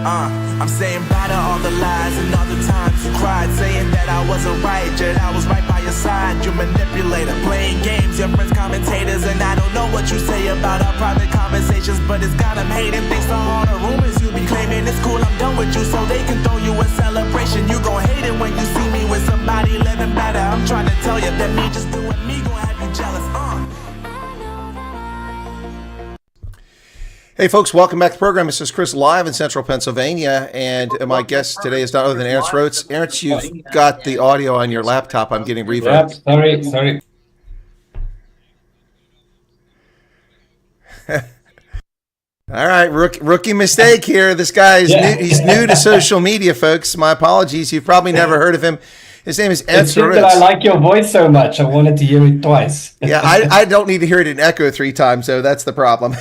I'm saying bye to all the lies and all the times you cried, saying that I wasn't right, yet I was right by your side. You manipulator, playing games, your friends commentators, and I don't know what you say about our private conversations, but it's got them hating. Thanks to all the rumors you be claiming. It's cool, I'm done with you, so they can throw you a celebration. You gon' hate it when you see me with somebody living better. I'm trying to tell you that me just doing me gon' have you jealous. Hey folks, welcome back to the program. This is Chris live in central Pennsylvania, and my guest today is none other than Ernst Roets. Ernst, you've got the audio on your laptop. I'm getting reverb. Yep, sorry. All right, rookie mistake here. This guy is he's new to social media, folks. My apologies. You've probably never heard of him. His name is Ernst Roets. That I like your voice so much. I wanted to hear it twice. Yeah, I don't need to hear it in echo 3 times, so that's the problem.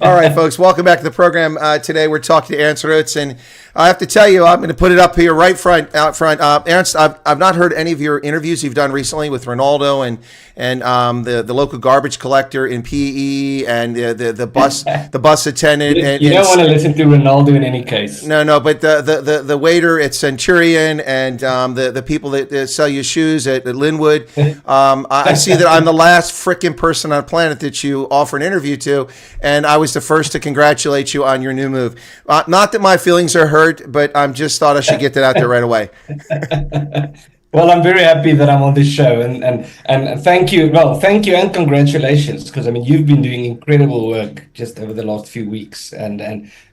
All right, folks, welcome back to the program. Today we're talking to Ernst Roets, and I have to tell you, I'm going to put it up here out front. Ernst, I've not heard any of your interviews you've done recently with Ronaldo and the local garbage collector in PE and the bus attendant. You don't want to listen to Ronaldo in any case. No, but the waiter at Centurion and the people that sell you shoes at Linwood. I see that I'm the last frickin' person on the planet that you offer an interview to, and I was the first to congratulate you on your new move. Not that my feelings are hurt, but I just thought I should get that out there right away. Well, I'm very happy that I'm on this show, and thank you. Well, thank you and congratulations, because I mean you've been doing incredible work just over the last few weeks, and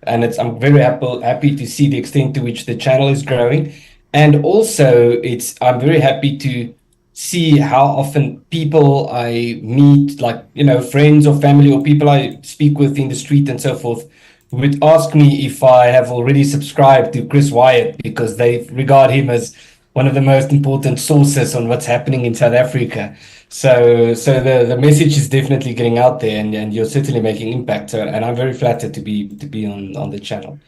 I'm very happy to see the extent to which the channel is growing, and also I'm very happy to see how often people I meet, like friends or family or people I speak with in the street and so forth, would ask me if I have already subscribed to Chris Wyatt, because they regard him as one of the most important sources on what's happening in South Africa. So the message is definitely getting out there, and you're certainly making impact. And I'm very flattered to be on the channel.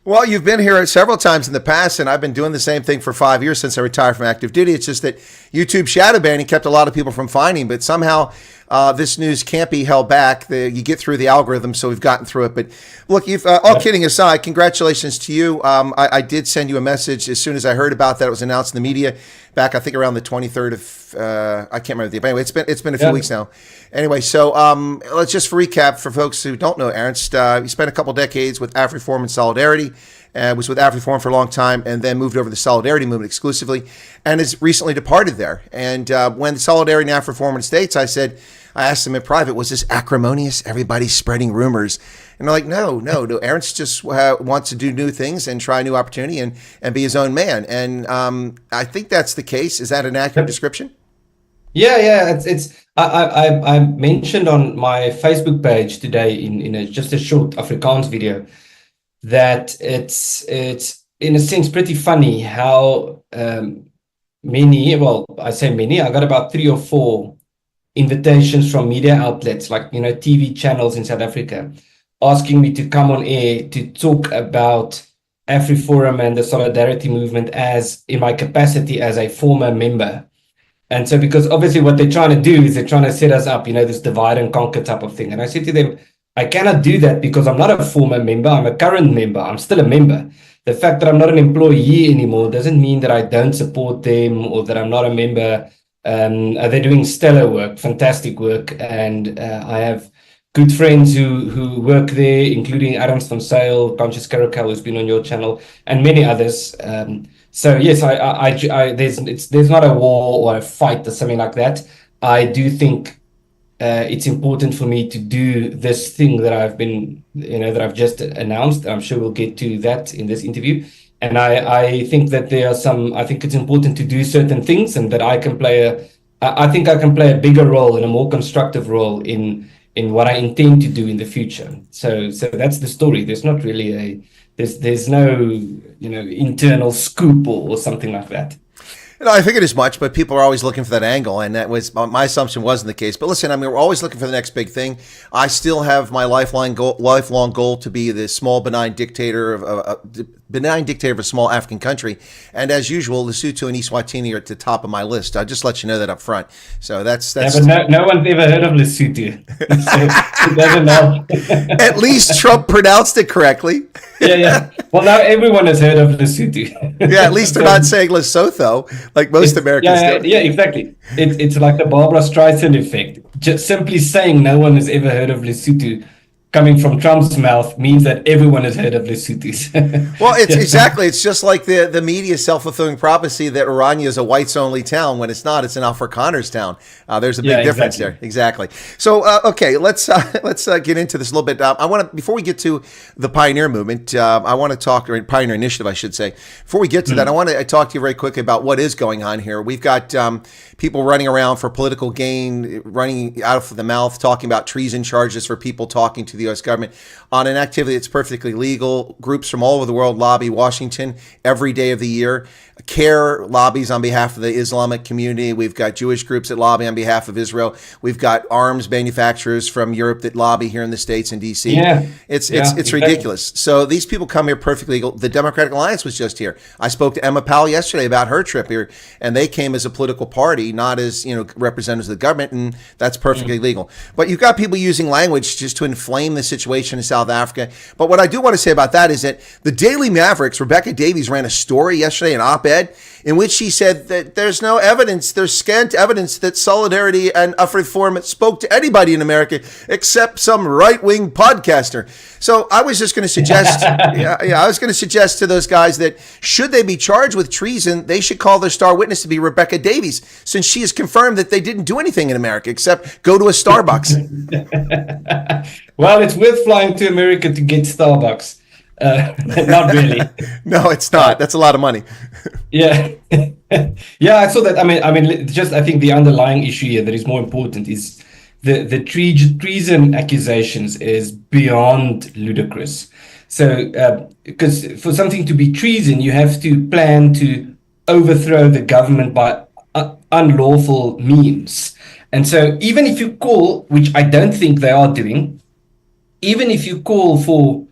Well, you've been here several times in the past, and I've been doing the same thing for 5 years since I retired from active duty. It's just that YouTube shadow banning kept a lot of people from finding, but somehow this news can't be held back. You get through the algorithm, so we've gotten through it. But look, all kidding aside, congratulations to you. I did send you a message as soon as I heard about that. It was announced in the media back, I think, around the 23rd of, I can't remember. But anyway, it's been a few weeks now. Anyway, so let's just recap for folks who don't know Ernst. You spent a couple decades with Afriforum and Solidarity. Was with Afriforum for a long time, and then moved over to the Solidarity movement exclusively, and has recently departed there. And when Solidarity and Afriforum in the States, I asked them in private, was this acrimonious? Everybody's spreading rumors. And they're like, no. Ernst just wants to do new things and try a new opportunity and be his own man. And I think that's the case. Is that an accurate description? Yeah. I mentioned on my Facebook page today in just a short Afrikaans video that it's in a sense pretty funny how many, well, I say many, I got about 3 or 4 invitations from media outlets like TV channels in South Africa asking me to come on air to talk about Afriforum and the Solidarity movement as in my capacity as a former member. And so, because obviously what they're trying to do is they're trying to set us up, this divide and conquer type of thing. And I said to them, I cannot do that because I'm not a former member. I'm a current member. I'm still a member. The fact that I'm not an employee anymore doesn't mean that I don't support them or that I'm not a member. They're doing stellar work, fantastic work. And I have good friends who work there, including Adams van Sale, Conscious Caracal, who's been on your channel, and many others. So yes, there's not a war or a fight or something like that. I do think it's important for me to do this thing that I've been, that I've just announced. I'm sure we'll get to that in this interview. And I think that I think it's important to do certain things, and that I can I think I can play a bigger role and a more constructive role in what I intend to do in the future. So that's the story. There's not really there's no, internal scoop or something like that. I figured as much, but people are always looking for that angle, and that was my assumption wasn't the case. But listen, we're always looking for the next big thing. I still have my lifelong goal to be the small, benign dictator of benign dictator of a small African country. And as usual, Lesotho and Eswatini are at the top of my list. I'll just let you know that up front. So that's Yeah, but no one's ever heard of Lesotho. So it doesn't know. At least Trump pronounced it correctly. Yeah. Well, now everyone has heard of Lesotho. Yeah, at least they're not saying Lesotho like most Americans do. Yeah, exactly. It's like the Barbara Streisand effect. Just simply saying no one has ever heard of Lesotho coming from Trump's mouth means that everyone has heard of Lesotho. Well, it's exactly. It's just like the media self-fulfilling prophecy that Oranje is a whites-only town when it's not. It's an Afrikaners town. There's a big difference there. Exactly. So, okay, let's get into this a little bit. I want to, before we get to the pioneer movement, I want to talk, or pioneer initiative, I should say. Before we get to that, I want to talk to you very quickly about what is going on here. We've got people running around for political gain, running out of the mouth, talking about treason charges for people talking to the U.S. government on an activity that's perfectly legal. Groups from all over the world lobby Washington every day of the year. CARE lobbies on behalf of the Islamic community. We've got Jewish groups that lobby on behalf of Israel. We've got arms manufacturers from Europe that lobby here in the States and D.C. It's exactly. ridiculous. So these people come here perfectly legal. The Democratic Alliance was just here. I spoke to Emma Powell yesterday about her trip here, and they came as a political party, not as representatives of the government, and that's perfectly legal. But you've got people using language just to inflame the situation in South Africa. But what I do want to say about that is that the Daily Mavericks, Rebecca Davies, ran a story yesterday, an op-ed, in which she said that there's no evidence, there's scant evidence that Solidarity and Afriforum spoke to anybody in America except some right-wing podcaster. So I was just going to suggest, I was going to suggest to those guys that should they be charged with treason, they should call their star witness to be Rebecca Davies, since she has confirmed that they didn't do anything in America except go to a Starbucks. Well, it's worth flying to America to get Starbucks. Not really. No, it's not. That's a lot of money. Yeah. Yeah, I saw that. I mean, just I think the underlying issue here that is more important is the treason accusations is beyond ludicrous. So, because for something to be treason, you have to plan to overthrow the government by unlawful means. And so even if you call, which I don't think they are doing, even if you call for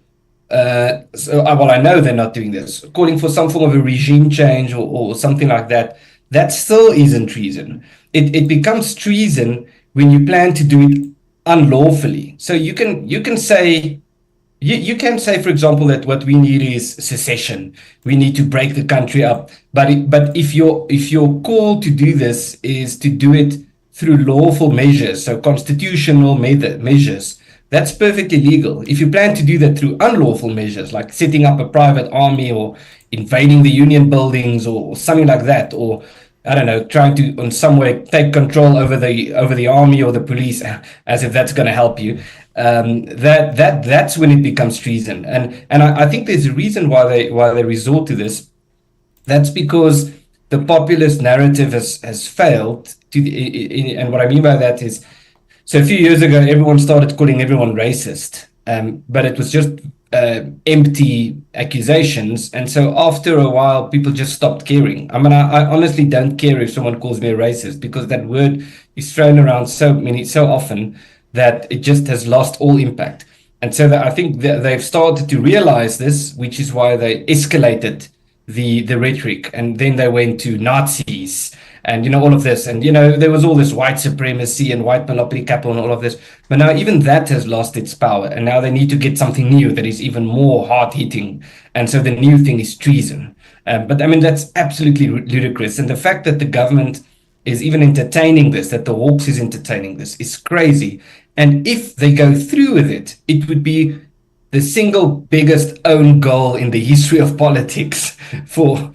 I know they're not doing this, calling for some form of a regime change or something like that, that still isn't treason. It becomes treason when you plan to do it unlawfully. So you can say, for example, that what we need is secession. We need to break the country up. But if your call to do this is to do it through lawful measures, so constitutional measures, that's perfectly legal. If you plan to do that through unlawful measures, like setting up a private army or invading the union buildings or something like that, or I don't know, trying to in some way take control over the army or the police, as if that's going to help you, that's when it becomes treason. And I think there's a reason why they resort to this. That's because the populist narrative has failed. And what I mean by that is, so a few years ago, everyone started calling everyone racist, but it was just empty accusations. And so after a while, people just stopped caring. I mean, I honestly don't care if someone calls me a racist, because that word is thrown around so often that it just has lost all impact. And so I think that they've started to realize this, which is why they escalated the rhetoric, and then they went to Nazis and all of this, and there was all this white supremacy and white monopoly capital and all of this, but now even that has lost its power, and now they need to get something new that is even more hard-hitting, and so the new thing is treason. But I mean, that's absolutely ludicrous, and the fact that the government is even entertaining this, that the Hawks is entertaining this, is crazy. And if they go through with it, it would be the single biggest own goal in the history of politics for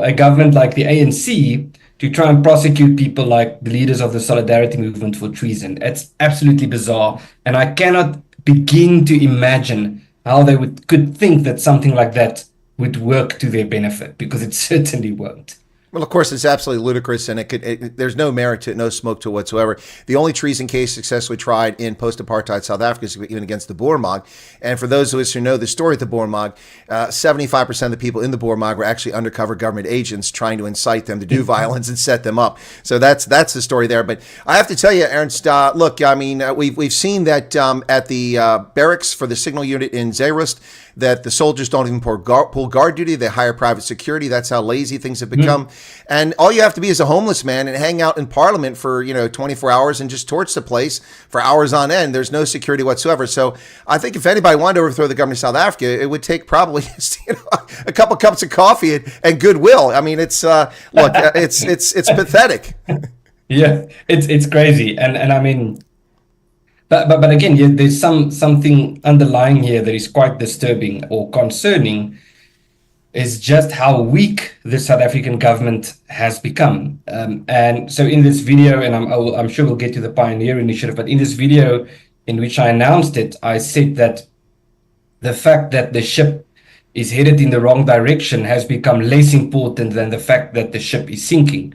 a government like the ANC to try and prosecute people like the leaders of the Solidarity movement for treason. It's absolutely bizarre. And I cannot begin to imagine how they could think that something like that would work to their benefit, because it certainly won't. Well, of course, it's absolutely ludicrous, and there's no merit to it, no smoke to it whatsoever. The only treason case successfully tried in post-apartheid South Africa is even against the Boer-Mog. And for those of us who know the story of the Boer-Mog, 75% of the people in the Boer-Mog were actually undercover government agents trying to incite them to do violence and set them up. So that's the story there. But I have to tell you, Ernst, look, I mean, we've seen that at the barracks for the signal unit in Zeerust, that the soldiers don't even pull guard duty. They hire private security. That's how lazy things have become. And all you have to be is a homeless man and hang out in Parliament for 24 hours and just torch the place for hours on end. There's no security whatsoever. So I think if anybody wanted to overthrow the government of South Africa, it would take probably a couple cups of coffee and goodwill. I mean, it's it's pathetic. Yeah, it's crazy, and I mean, but again, there's something underlying here that is quite disturbing or concerning, is just how weak the South African government has become. And so in this video, and I'm sure we'll get to the Pioneer Initiative, but in this video in which I announced it, I said that the fact that the ship is headed in the wrong direction has become less important than the fact that the ship is sinking.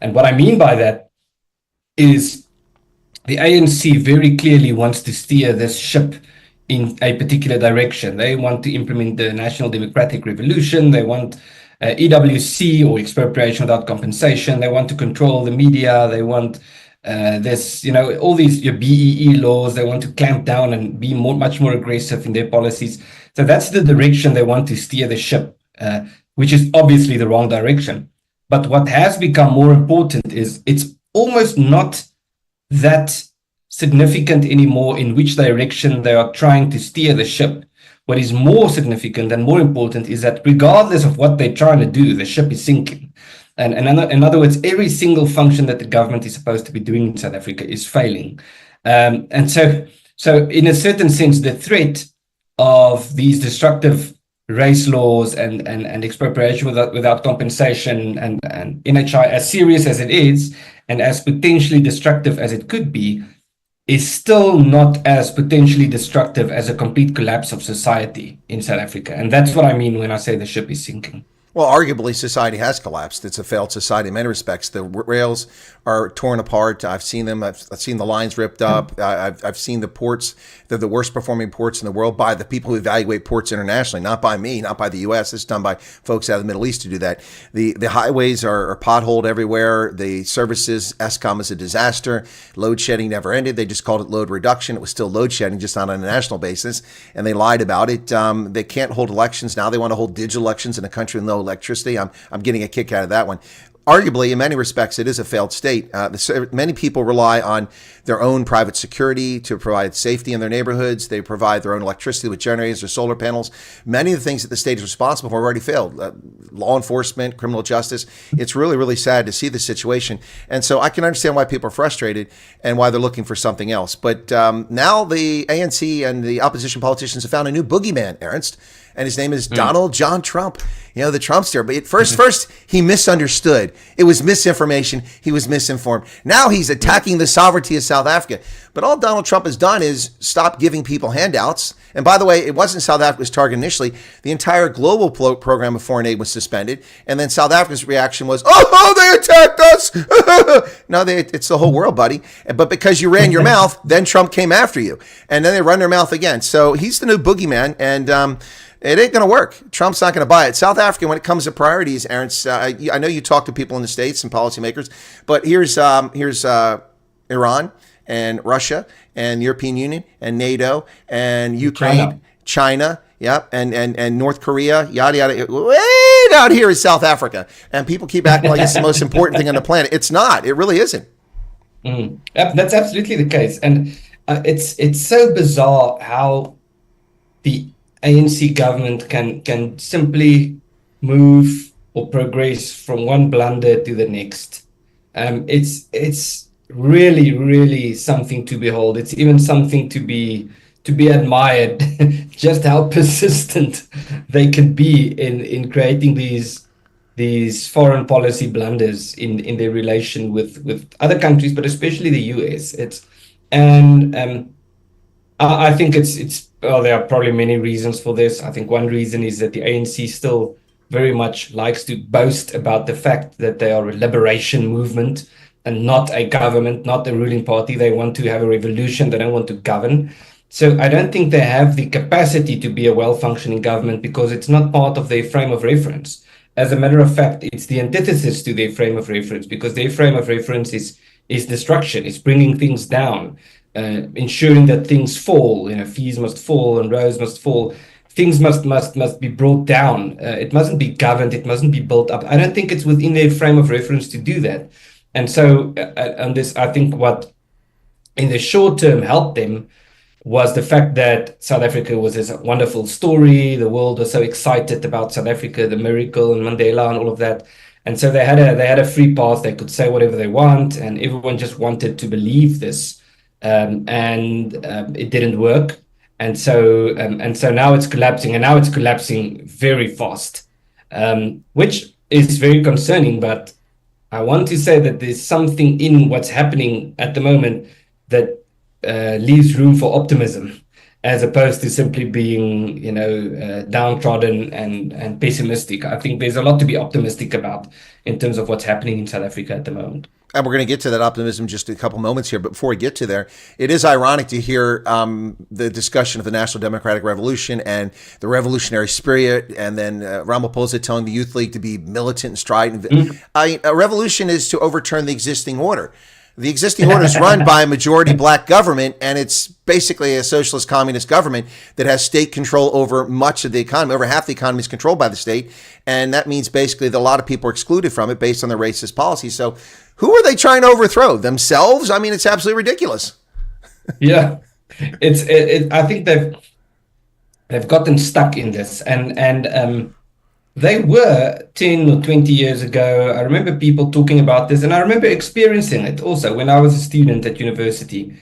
And what I mean by that is the ANC very clearly wants to steer this ship in a particular direction. They want to implement the National Democratic Revolution. They want EWC, or expropriation without compensation. They want to control the media. They want all these BEE laws. They want to clamp down and be much more aggressive in their policies. So that's the direction they want to steer the ship, which is obviously the wrong direction. But what has become more important is it's almost not that significant anymore in which direction they are trying to steer the ship. What is more significant and more important is that regardless of what they're trying to do, the ship is sinking. And in other words, every single function that the government is supposed to be doing in South Africa is failing. And so in a certain sense, the threat of these destructive race laws and expropriation without compensation and NHI, as serious as it is and as potentially destructive as it could be, is still not as potentially destructive as a complete collapse of society in South Africa. And that's what I mean when I say the ship is sinking. Well, arguably, society has collapsed. It's a failed society in many respects. The rails are torn apart. I've seen them. I've seen the lines ripped up. I've seen the ports. They're the worst performing ports in the world by the people who evaluate ports internationally, not by me, not by the U.S. It's done by folks out of the Middle East to do that. The highways are potholed everywhere. The services, Eskom is a disaster. Load shedding never ended. They just called it load reduction. It was still load shedding, just not on a national basis. And they lied about it. They can't hold elections. Now they want to hold digital elections in a country with no electricity. I'm getting a kick out of that one. Arguably, in many respects, it is a failed state. Many people rely on their own private security to provide safety in their neighborhoods. They provide their own electricity with generators or solar panels. Many of the things that the state is responsible for have already failed. Law enforcement, criminal justice. It's really, really sad to see the situation. And so I can understand why people are frustrated and why they're looking for something else. But now the ANC and the opposition politicians have found a new boogeyman, Ernst. And his name is Donald John Trump. The Trumpster. But first he misunderstood. It was misinformation. He was misinformed. Now he's attacking the sovereignty of South Africa. But all Donald Trump has done is stop giving people handouts. And by the way, it wasn't South Africa's target initially. The entire global program of foreign aid was suspended. And then South Africa's reaction was, oh, they attacked us. No, it's the whole world, buddy. But because you ran your mouth, then Trump came after you. And then they run their mouth again. So he's the new boogeyman. And it ain't going to work. Trump's not going to buy it. South Africa, when it comes to priorities, Ernst, I know you talk to people in the States and policymakers, but here's Iran and Russia and the European Union and NATO and Ukraine, China, yep, and North Korea, yada, yada. Way down here is South Africa. And people keep acting like it's the most important thing on the planet. It's not. It really isn't. That's absolutely the case. And it's so bizarre how the ANC government can simply move or progress from one blunder to the next. It's really, really something to behold. It's even something to be admired, just how persistent they can be in creating these foreign policy blunders in their relation with other countries, but especially the US. I think there are probably many reasons for this. I think one reason is that the ANC still very much likes to boast about the fact that they are a liberation movement and not a government, not a ruling party. They want to have a revolution. They don't want to govern. So I don't think they have the capacity to be a well-functioning government because it's not part of their frame of reference. As a matter of fact, it's the antithesis to their frame of reference, because their frame of reference is destruction. It's bringing things down. Ensuring that things fall, fees must fall and roads must fall. things must be brought down. It mustn't be governed. It mustn't be built up. I don't think it's within their frame of reference to do that. And so on this, I think what in the short term helped them was the fact that South Africa was this wonderful story. The world was so excited about South Africa, the miracle and Mandela and all of that. And so they had a free pass. They could say whatever they want, and everyone just wanted to believe this. It didn't work. And so now it's collapsing, and now it's collapsing very fast, which is very concerning. But I want to say that there's something in what's happening at the moment that leaves room for optimism, as opposed to simply being, downtrodden and pessimistic. I think there's a lot to be optimistic about in terms of what's happening in South Africa at the moment. And we're going to get to that optimism in just a couple moments here. But before we get to there, it is ironic to hear the discussion of the National Democratic Revolution and the revolutionary spirit, and then Ramaphosa telling the Youth League to be militant and strident. A revolution is to overturn the existing order. The existing order is run by a majority black government, and it's basically a socialist communist government that has state control over much of the economy. Over half the economy is controlled by the state, and that means basically that a lot of people are excluded from it based on their racist policies. So who are they trying to overthrow? Themselves? I mean, it's absolutely ridiculous. Yeah, I think they've gotten stuck in this, and they were 10 or 20 years ago. I remember people talking about this, and I remember experiencing it also when I was a student at university,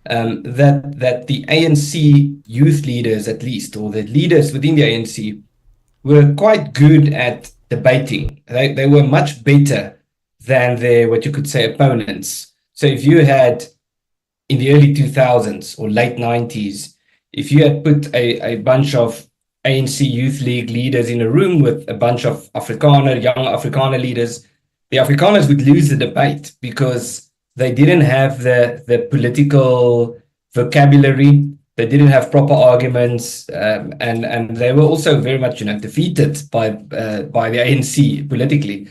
that the ANC youth leaders, at least, or the leaders within the ANC, were quite good at debating. They were much better than their, what you could say, opponents. So if you had, in the early 2000s or late 90s, if you had put a bunch of ANC Youth League leaders in a room with a bunch of young Afrikaner leaders, the Afrikaners would lose the debate because they didn't have the political vocabulary, they didn't have proper arguments, and they were also very much defeated by the ANC politically.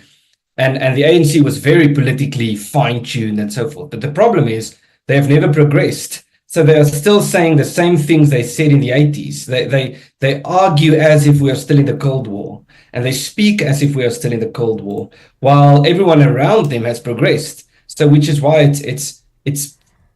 And the ANC was very politically fine-tuned and so forth. But the problem is they have never progressed. So they are still saying the same things they said in the 80s. They argue as if we are still in the Cold War, and they speak as if we are still in the Cold War, while everyone around them has progressed. So which is why it's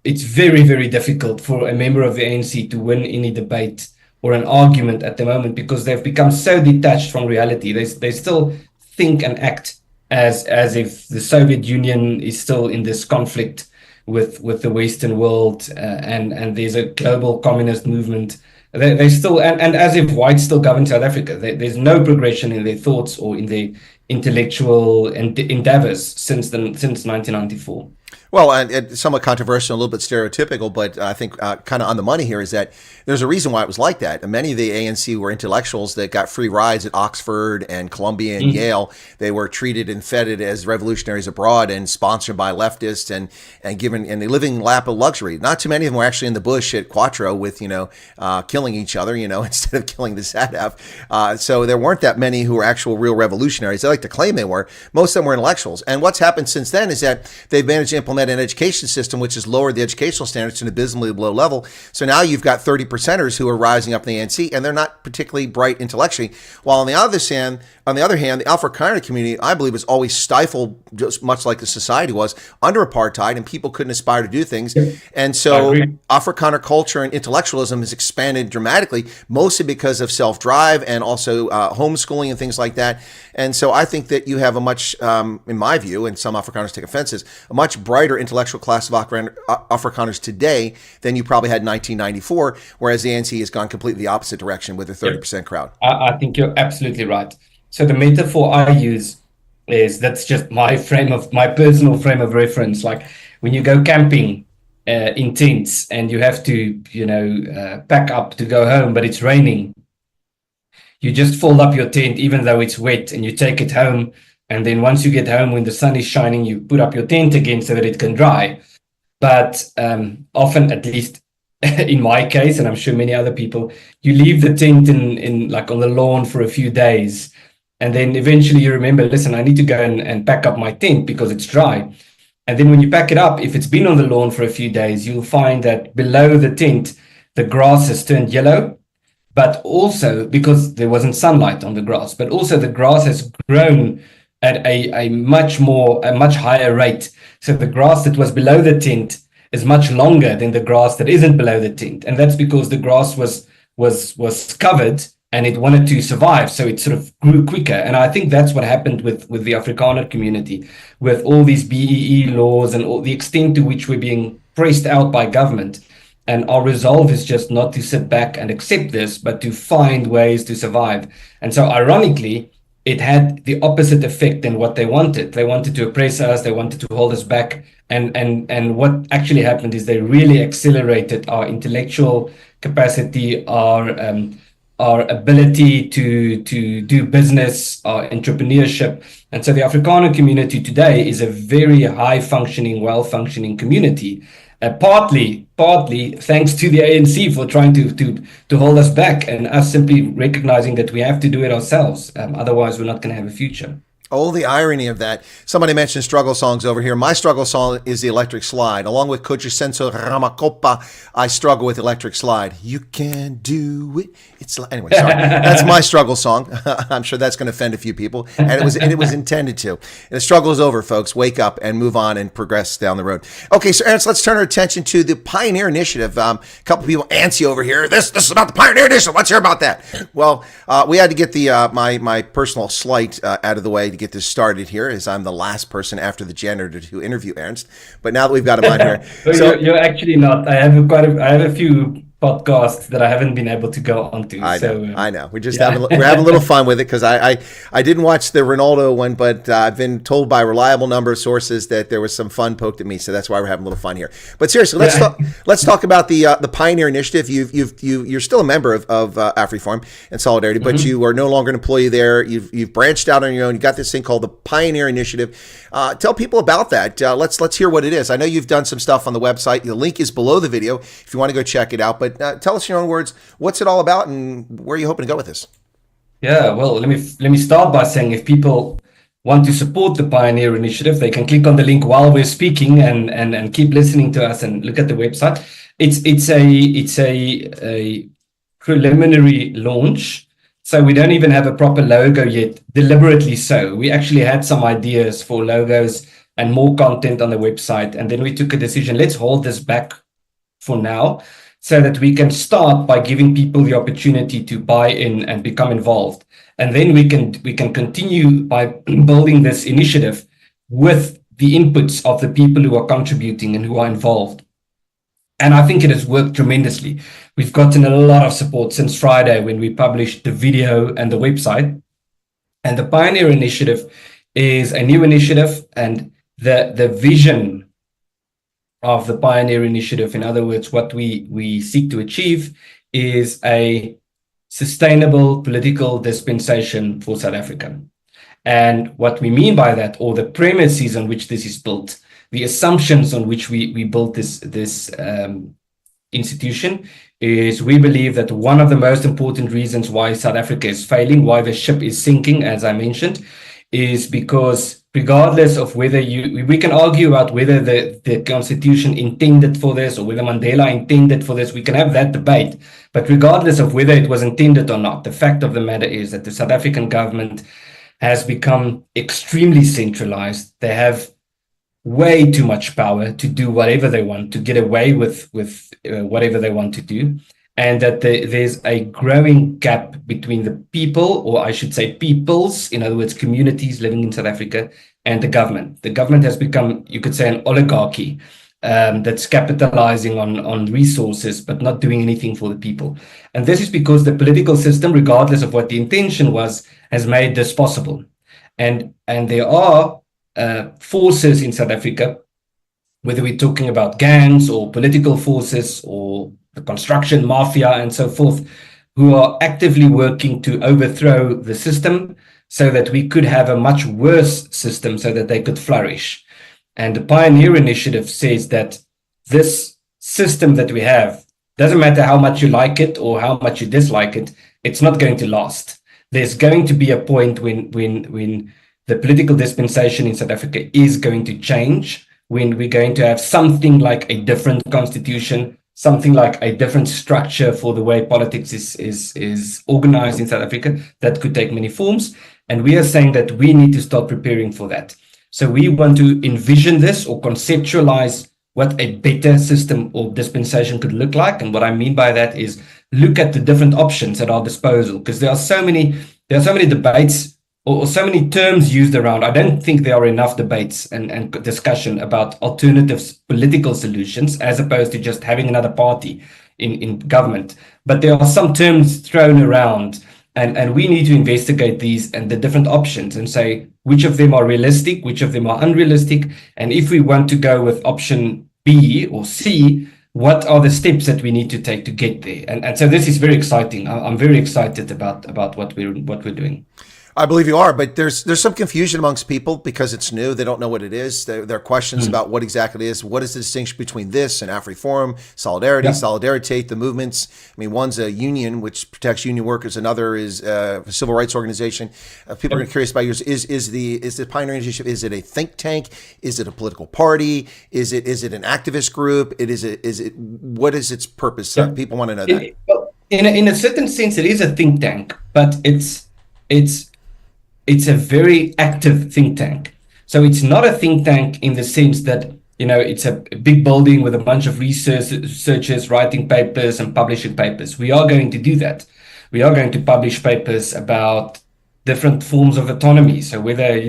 very, very difficult for a member of the ANC to win any debate or an argument at the moment, because they've become so detached from reality. They still think and act as if the Soviet Union is still in this conflict with the Western world, and there's a global communist movement. They still, and as if whites still govern South Africa. There's no progression in their thoughts or in their intellectual endeavors since 1994. Well, and somewhat controversial, a little bit stereotypical, but I think kind of on the money here is that there's a reason why it was like that. And many of the ANC were intellectuals that got free rides at Oxford and Columbia and Yale. They were treated and feted as revolutionaries abroad and sponsored by leftists and given, and they live in lap of luxury. Not too many of them were actually in the bush at Quattro with, killing each other, instead of killing the SADF. So there weren't that many who were actual real revolutionaries. They like to claim they were. Most of them were intellectuals. And what's happened since then is that they've managed to implement an education system which has lowered the educational standards to an abysmally low level. So now you've got 30%ers who are rising up in the ANC, and they're not particularly bright intellectually. While on the other hand, the Afrikaner community, I believe, was always stifled, just much like the society was, under apartheid, and people couldn't aspire to do things. And so Afrikaner culture and intellectualism has expanded dramatically, mostly because of self-drive and also homeschooling and things like that. And so I think that you have a much, in my view, and some Afrikaners take offenses, a much brighter intellectual class of Afrikaners today than you probably had in 1994, whereas the ANC has gone completely the opposite direction with a 30% crowd. I think you're absolutely right. So the metaphor I use is, that's just my personal frame of reference. Like when you go camping in tents and you have to, pack up to go home, but it's raining. You just fold up your tent even though it's wet, and you take it home. And then once you get home, when the sun is shining, you put up your tent again so that it can dry. But often, at least in my case, and I'm sure many other people, you leave the tent in like on the lawn for a few days. And then eventually you remember, listen, I need to go and pack up my tent because it's dry. And then when you pack it up, if it's been on the lawn for a few days, you'll find that below the tent, the grass has turned yellow. but also because there wasn't sunlight on the grass, but also the grass has grown at a much higher rate. So the grass that was below the tent is much longer than the grass that isn't below the tent. And that's because the grass was covered and it wanted to survive. So it sort of grew quicker. And I think that's what happened with the Afrikaner community, with all these BEE laws and all the extent to which we're being pressed out by government. And our resolve is just not to sit back and accept this, but to find ways to survive. And so ironically, it had the opposite effect than what they wanted. They wanted to oppress us. They wanted to hold us back. And what actually happened is they really accelerated our intellectual capacity, our ability to do business, our entrepreneurship. And so the Afrikaner community today is a very high functioning, well functioning community. Partly thanks to the ANC for trying to hold us back, and us simply recognizing that we have to do it ourselves. Otherwise, we're not going to have a future. Oh, the irony of that. Somebody mentioned struggle songs over here. My struggle song is the Electric Slide. Along with Kojisenso Ramakopa, I struggle with Electric Slide. You can do it. Anyway, sorry. That's my struggle song. I'm sure that's going to offend a few people. And it was intended to. And the struggle is over, folks. Wake up and move on and progress down the road. Okay, so Ernst, let's turn our attention to the Pioneer Initiative. A couple people antsy over here. This is about the Pioneer Initiative. Let's hear about that. Well, we had to get the my personal slight out of the way to get this started here, as I'm the last person after the janitor to interview Ernst. But now that we've got him on here, so you're actually not. I have a few podcasts that I haven't been able to go onto. I know. We're having a little fun with it, because I didn't watch the Ronaldo one, but I've been told by a reliable number of sources that there was some fun poked at me, so that's why we're having a little fun here. But seriously, let's talk about the Pioneer Initiative. You're still a member of Afriforum and Solidarity, but you are no longer an employee there. You've branched out on your own. You got this thing called the Pioneer Initiative. Tell people about that. Let's hear what it is. I know you've done some stuff on the website. The link is below the video if you want to go check it out. But tell us in your own words, what's it all about, and where are you hoping to go with this? Yeah, well, let me start by saying, if people want to support the Pioneer Initiative, they can click on the link while we're speaking and keep listening to us and look at the website. It's a preliminary launch, so we don't even have a proper logo yet, deliberately so. We actually had some ideas for logos and more content on the website, and then we took a decision, let's hold this back for now, so that we can start by giving people the opportunity to buy in and become involved. And then we can continue by building this initiative with the inputs of the people who are contributing and who are involved. And I think it has worked tremendously. We've gotten a lot of support since Friday when we published the video and the website. And the Pioneer Initiative is a new initiative, and the vision of the Pioneer Initiative, in other words, what we seek to achieve, is a sustainable political dispensation for South Africa. And what we mean by that, or the premises on which this is built, the assumptions on which we built this institution, is we believe that one of the most important reasons why South Africa is failing, why the ship is sinking, as I mentioned, is because regardless of whether we can argue about whether the Constitution intended for this or whether Mandela intended for this, we can have that debate. But regardless of whether it was intended or not, the fact of the matter is that the South African government has become extremely centralized. They have way too much power to do whatever they want, to get away with whatever they want to do. And that there's a growing gap between the people, or I should say peoples, in other words, communities living in South Africa, and the government. The government has become, you could say, an oligarchy that's capitalizing on resources, but not doing anything for the people. And this is because the political system, regardless of what the intention was, has made this possible. And there are forces in South Africa, whether we're talking about gangs or political forces or the construction mafia and so forth, who are actively working to overthrow the system so that we could have a much worse system so that they could flourish. And the Pioneer Initiative says that this system that we have, doesn't matter how much you like it or how much you dislike it, it's not going to last. There's going to be a point when the political dispensation in South Africa is going to change, when we're going to have something like a different constitution, something like a different structure for the way politics is organized in South Africa. That could take many forms. And we are saying that we need to start preparing for that. So we want to envision this or conceptualize what a better system or dispensation could look like. And what I mean by that is look at the different options at our disposal, because there are so many debates or so many terms used around. I don't think there are enough debates and discussion about alternatives, political solutions, as opposed to just having another party in government. But there are some terms thrown around, and we need to investigate these and the different options and say which of them are realistic, which of them are unrealistic. And if we want to go with option B or C, what are the steps that we need to take to get there? And so this is very exciting. I'm very excited about what we're doing. I believe you are, but there's some confusion amongst people because it's new. They don't know what it is. There are questions about what exactly it is. What is the distinction between this and Afriforum, Solidarity, Solidaritate, the movements? I mean, one's a union, which protects union workers. Another is a civil rights organization. People are curious about yours. Is the Pioneer Initiative, is it a think tank? Is it a political party? Is it an activist group? What is its purpose? People want to know that. Well, in a certain sense, it is a think tank, but it's a very active think tank. So it's not a think tank in the sense that, it's a big building with a bunch of researchers writing papers and publishing papers. We are going to do that. We are going to publish papers about different forms of autonomy. So whether,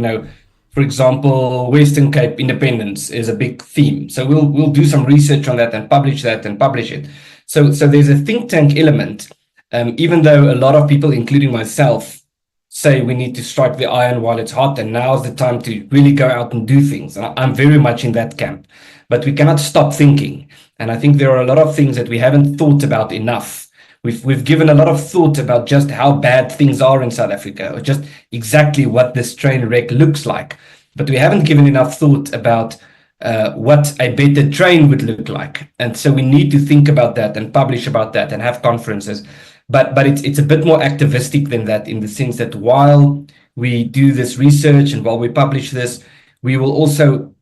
for example, Western Cape independence is a big theme. So we'll do some research on that and publish it. So there's a think tank element, even though a lot of people, including myself, say we need to strike the iron while it's hot, and now's the time to really go out and do things. And I'm very much in that camp, but we cannot stop thinking. And I think there are a lot of things that we haven't thought about enough. We've given a lot of thought about just how bad things are in South Africa, or just exactly what this train wreck looks like. But we haven't given enough thought about what a better train would look like. And so we need to think about that and publish about that and have conferences. But it's a bit more activistic than that, in the sense that while we do this research and while we publish this, we will also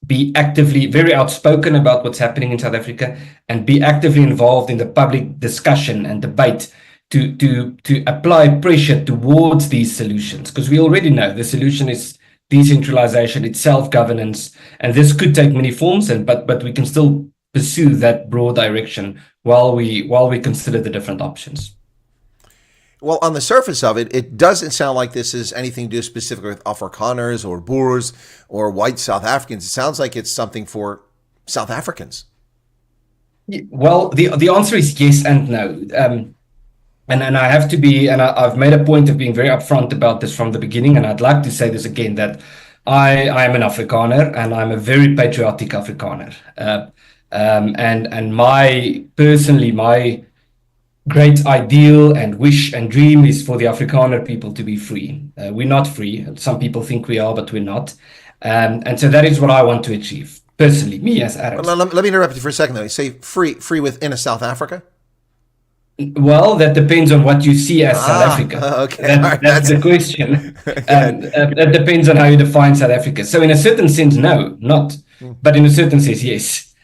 be actively very outspoken about what's happening in South Africa and be actively involved in the public discussion and debate to apply pressure towards these solutions. Because we already know the solution is decentralization, it's self-governance, and this could take many forms, but we can still pursue that broad direction while we consider the different options. Well, on the surface of it, it doesn't sound like this is anything to do specifically with Afrikaners or Boers or white South Africans. It sounds like it's something for South Africans. Well, the answer is yes and no. And I have to be, and I've made a point of being very upfront about this from the beginning, and I'd like to say this again, that I am an Afrikaner, and I'm a very patriotic Afrikaner. And my great ideal and wish and dream is for the Afrikaner people to be free. We're not free. Some people think we are, but we're not. And so that is what I want to achieve, personally, me as Arabs. Let me interrupt you for a second, though. You say free within a South Africa? Well, that depends on what you see as South Africa. Okay. That's the question. That depends on how you define South Africa. So in a certain sense, no, not. But in a certain sense, yes.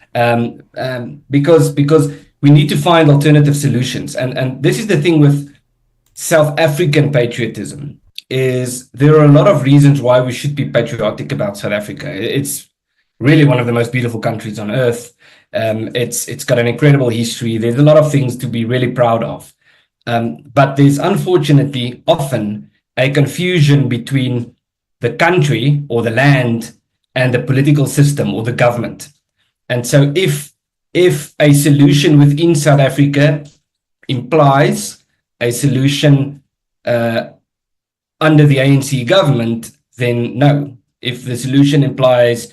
Because we need to find alternative solutions. And this is the thing with South African patriotism, is there are a lot of reasons why we should be patriotic about South Africa. It's really one of the most beautiful countries on earth. It's got an incredible history. There's a lot of things to be really proud of. But there's unfortunately often a confusion between the country or the land and the political system or the government. And so if a solution within South Africa implies a solution under the ANC government, then no. If the solution implies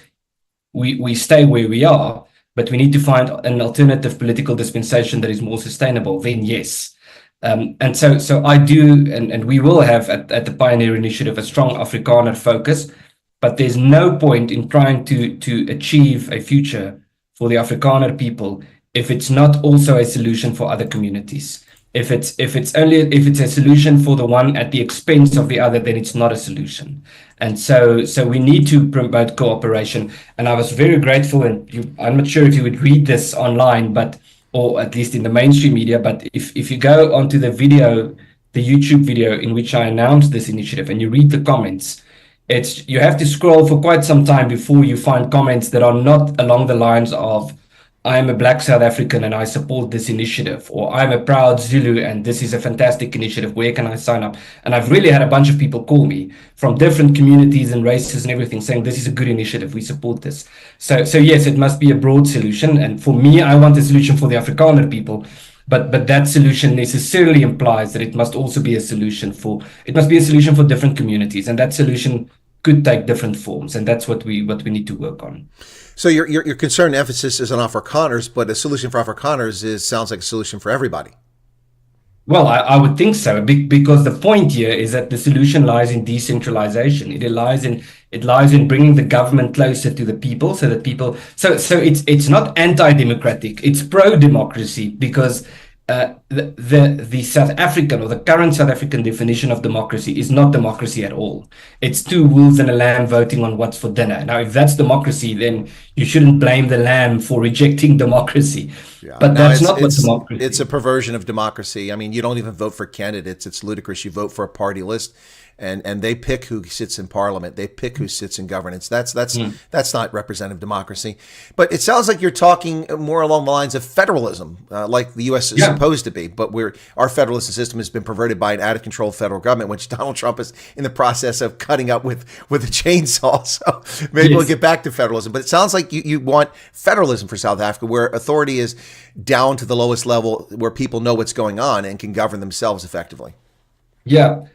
we stay where we are, but we need to find an alternative political dispensation that is more sustainable, then yes. And so I do, and we will have at the Pioneer Initiative a strong Afrikaner focus, but there's no point in trying to achieve a future for the Afrikaner people if it's not also a solution for other communities. If it's a solution for the one at the expense of the other, then it's not a solution. And so we need to promote cooperation. And I was very grateful, and I'm not sure if you would read this online, but or at least in the mainstream media. But if you go onto the video, the YouTube video in which I announced this initiative, and you read the comments, you have to scroll for quite some time before you find comments that are not along the lines of, I am a Black South African and I support this initiative, or I'm a proud Zulu and this is a fantastic initiative. Where can I sign up? And I've really had a bunch of people call me from different communities and races and everything saying this is a good initiative. We support this. So yes, it must be a broad solution. And for me, I want a solution for the Afrikaner people. But that solution necessarily implies that it must also be a solution for different communities, and that solution could take different forms, and that's what we need to work on. So your concern and emphasis is on Afrikaners, but a solution for Afrikaners sounds like a solution for everybody. Well, I would think so, because the point here is that the solution lies in decentralization. It lies in bringing the government closer to the people, so that people. So it's not anti-democratic; it's pro-democracy, because the South African, or the current South African definition of democracy, is not democracy at all. It's two wolves and a lamb voting on what's for dinner. Now, if that's democracy, then you shouldn't blame the lamb for rejecting democracy. Yeah. But that's not what democracy is. It's a perversion of democracy. I mean, you don't even vote for candidates. It's ludicrous. You vote for a party list, and they pick who sits in parliament. They pick who sits in governance. That's not representative democracy. But it sounds like you're talking more along the lines of federalism, like the U.S. is supposed to be. But our federalism system has been perverted by an out-of-control federal government, which Donald Trump is in the process of cutting up with a chainsaw. So maybe we'll get back to federalism. But it sounds like you want federalism for South Africa, where authority is down to the lowest level, where people know what's going on and can govern themselves effectively. Yeah.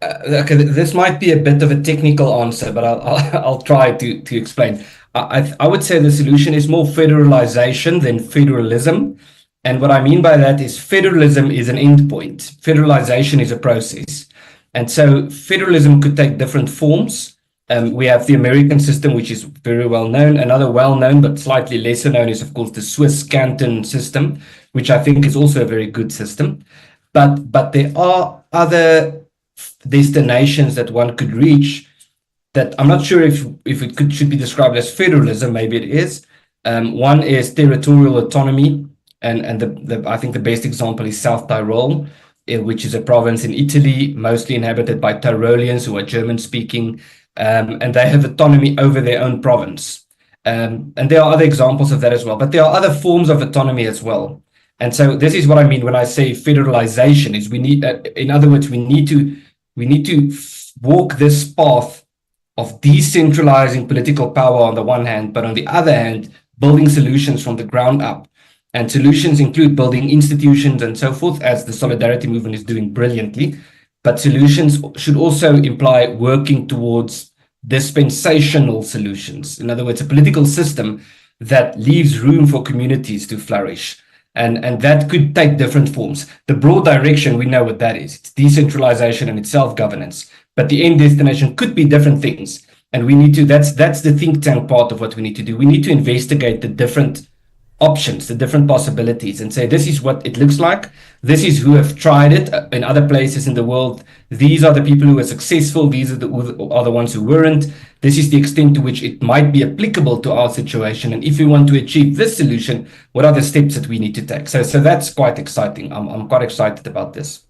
Okay, this might be a bit of a technical answer, but I'll try to explain. I would say the solution is more federalization than federalism. And what I mean by that is federalism is an endpoint. Federalization is a process. And so federalism could take different forms. We have the American system, which is very well known. Another well-known but slightly lesser known is, of course, the Swiss canton system, which I think is also a very good system. But there are other destinations that one could reach that I'm not sure if it should be described as federalism. Maybe it is. One is territorial autonomy, and I think the best example is South Tyrol, which is a province in Italy, mostly inhabited by Tyroleans who are German speaking, and they have autonomy over their own province. And there are other examples of that as well, but there are other forms of autonomy as well. And so this is what I mean when I say federalization. Is we need, in other words, we need to walk this path of decentralizing political power on the one hand, but on the other hand, building solutions from the ground up. And solutions include building institutions and so forth, as the Solidarity Movement is doing brilliantly. But solutions should also imply working towards dispensational solutions. In other words, a political system that leaves room for communities to flourish. And that could take different forms. The broad direction, we know what that is. It's decentralization and it's self-governance. But the end destination could be different things. And we need to, that's the think tank part of what we need to do. We need to investigate the different options, the different possibilities, and say, this is what it looks like. This is who have tried it in other places in the world. These are the people who were successful. These are the ones who weren't. This is the extent to which it might be applicable to our situation. And if we want to achieve this solution, what are the steps that we need to take? So that's quite exciting. I'm quite excited about this.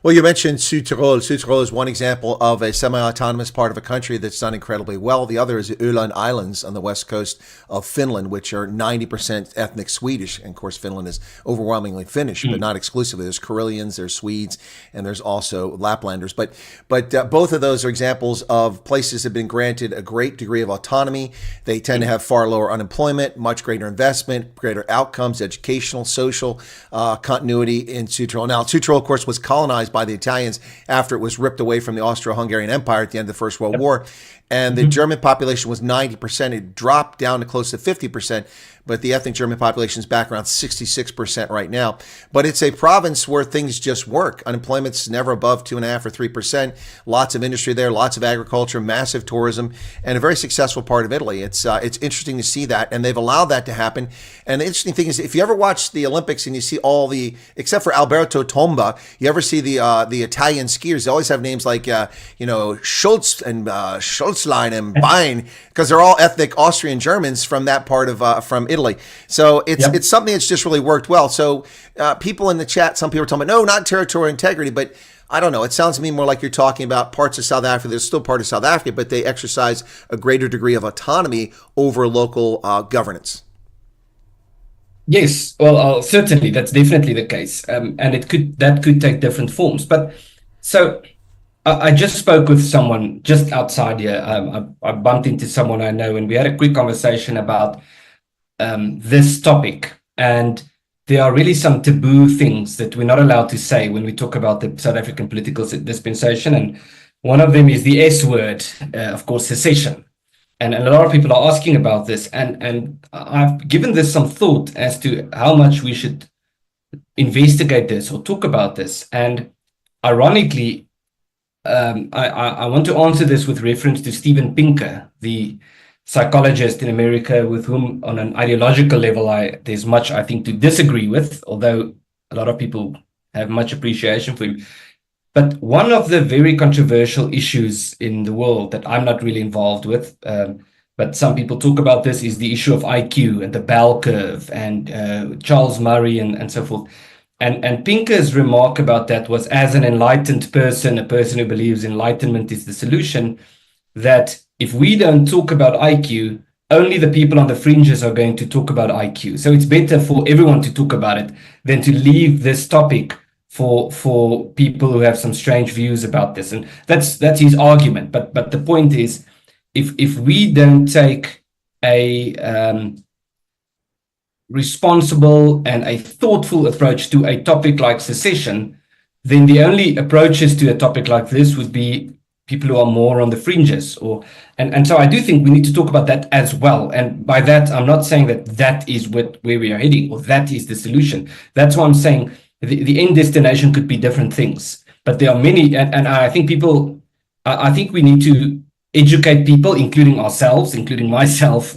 Well, you mentioned Südtirol. Südtirol is one example of a semi-autonomous part of a country that's done incredibly well. The other is the Öland Islands on the west coast of Finland, which are 90% ethnic Swedish. And of course, Finland is overwhelmingly Finnish, but not exclusively. There's Karelians, there's Swedes, and there's also Laplanders. But both of those are examples of places that have been granted a great degree of autonomy. They tend to have far lower unemployment, much greater investment, greater outcomes, educational, social continuity in Südtirol. Now, Südtirol, of course, was colonized by the Italians after it was ripped away from the Austro-Hungarian Empire at the end of the First World War. And the German population was 90%. It dropped down to close to 50%, but the ethnic German population is back around 66% right now. But it's a province where things just work. Unemployment's never above 2.5% or 3%. Lots of industry there, lots of agriculture, massive tourism, and a very successful part of Italy. It's interesting to see that, and they've allowed that to happen. And the interesting thing is, if you ever watch the Olympics and you see all the, except for Alberto Tomba, you ever see the Italian skiers, they always have names like Schultz and Schultzlein and Bein, because they're all ethnic Austrian Germans from that part of from Italy. Italy. So Yep. it's something that's just really worked well. So people in the chat, some people are talking about, no, not territorial integrity, but I don't know. It sounds to me more like you're talking about parts of South Africa. There's still part of South Africa, but they exercise a greater degree of autonomy over local governance. Yes, well, certainly that's definitely the case, and that could take different forms. But so I just spoke with someone just outside here. I bumped into someone I know, and we had a quick conversation about this topic. And there are really some taboo things that we're not allowed to say when we talk about the South African political dispensation. And one of them is the S word, of course, secession. And a lot of people are asking about this. And I've given this some thought as to how much we should investigate this or talk about this. And ironically, I want to answer this with reference to Steven Pinker, the psychologist in America with whom on an ideological level there's much I think to disagree with, although a lot of people have much appreciation for him. But one of the very controversial issues in the world that I'm not really involved with, but some people talk about this, is the issue of IQ and the bell curve and Charles Murray and so forth. And Pinker's remark about that was, as an enlightened person, a person who believes enlightenment is the solution, that if we don't talk about IQ, only the people on the fringes are going to talk about IQ. So it's better for everyone to talk about it than to leave this topic for people who have some strange views about this. And that's his argument. But the point is, if we don't take a responsible and a thoughtful approach to a topic like secession, then the only approaches to a topic like this would be people who are more on the fringes. And so I do think we need to talk about that as well. And by that, I'm not saying that is where we are heading or that is the solution. That's why I'm saying the end destination could be different things. But there are many, and I think I think we need to educate people, including ourselves, including myself,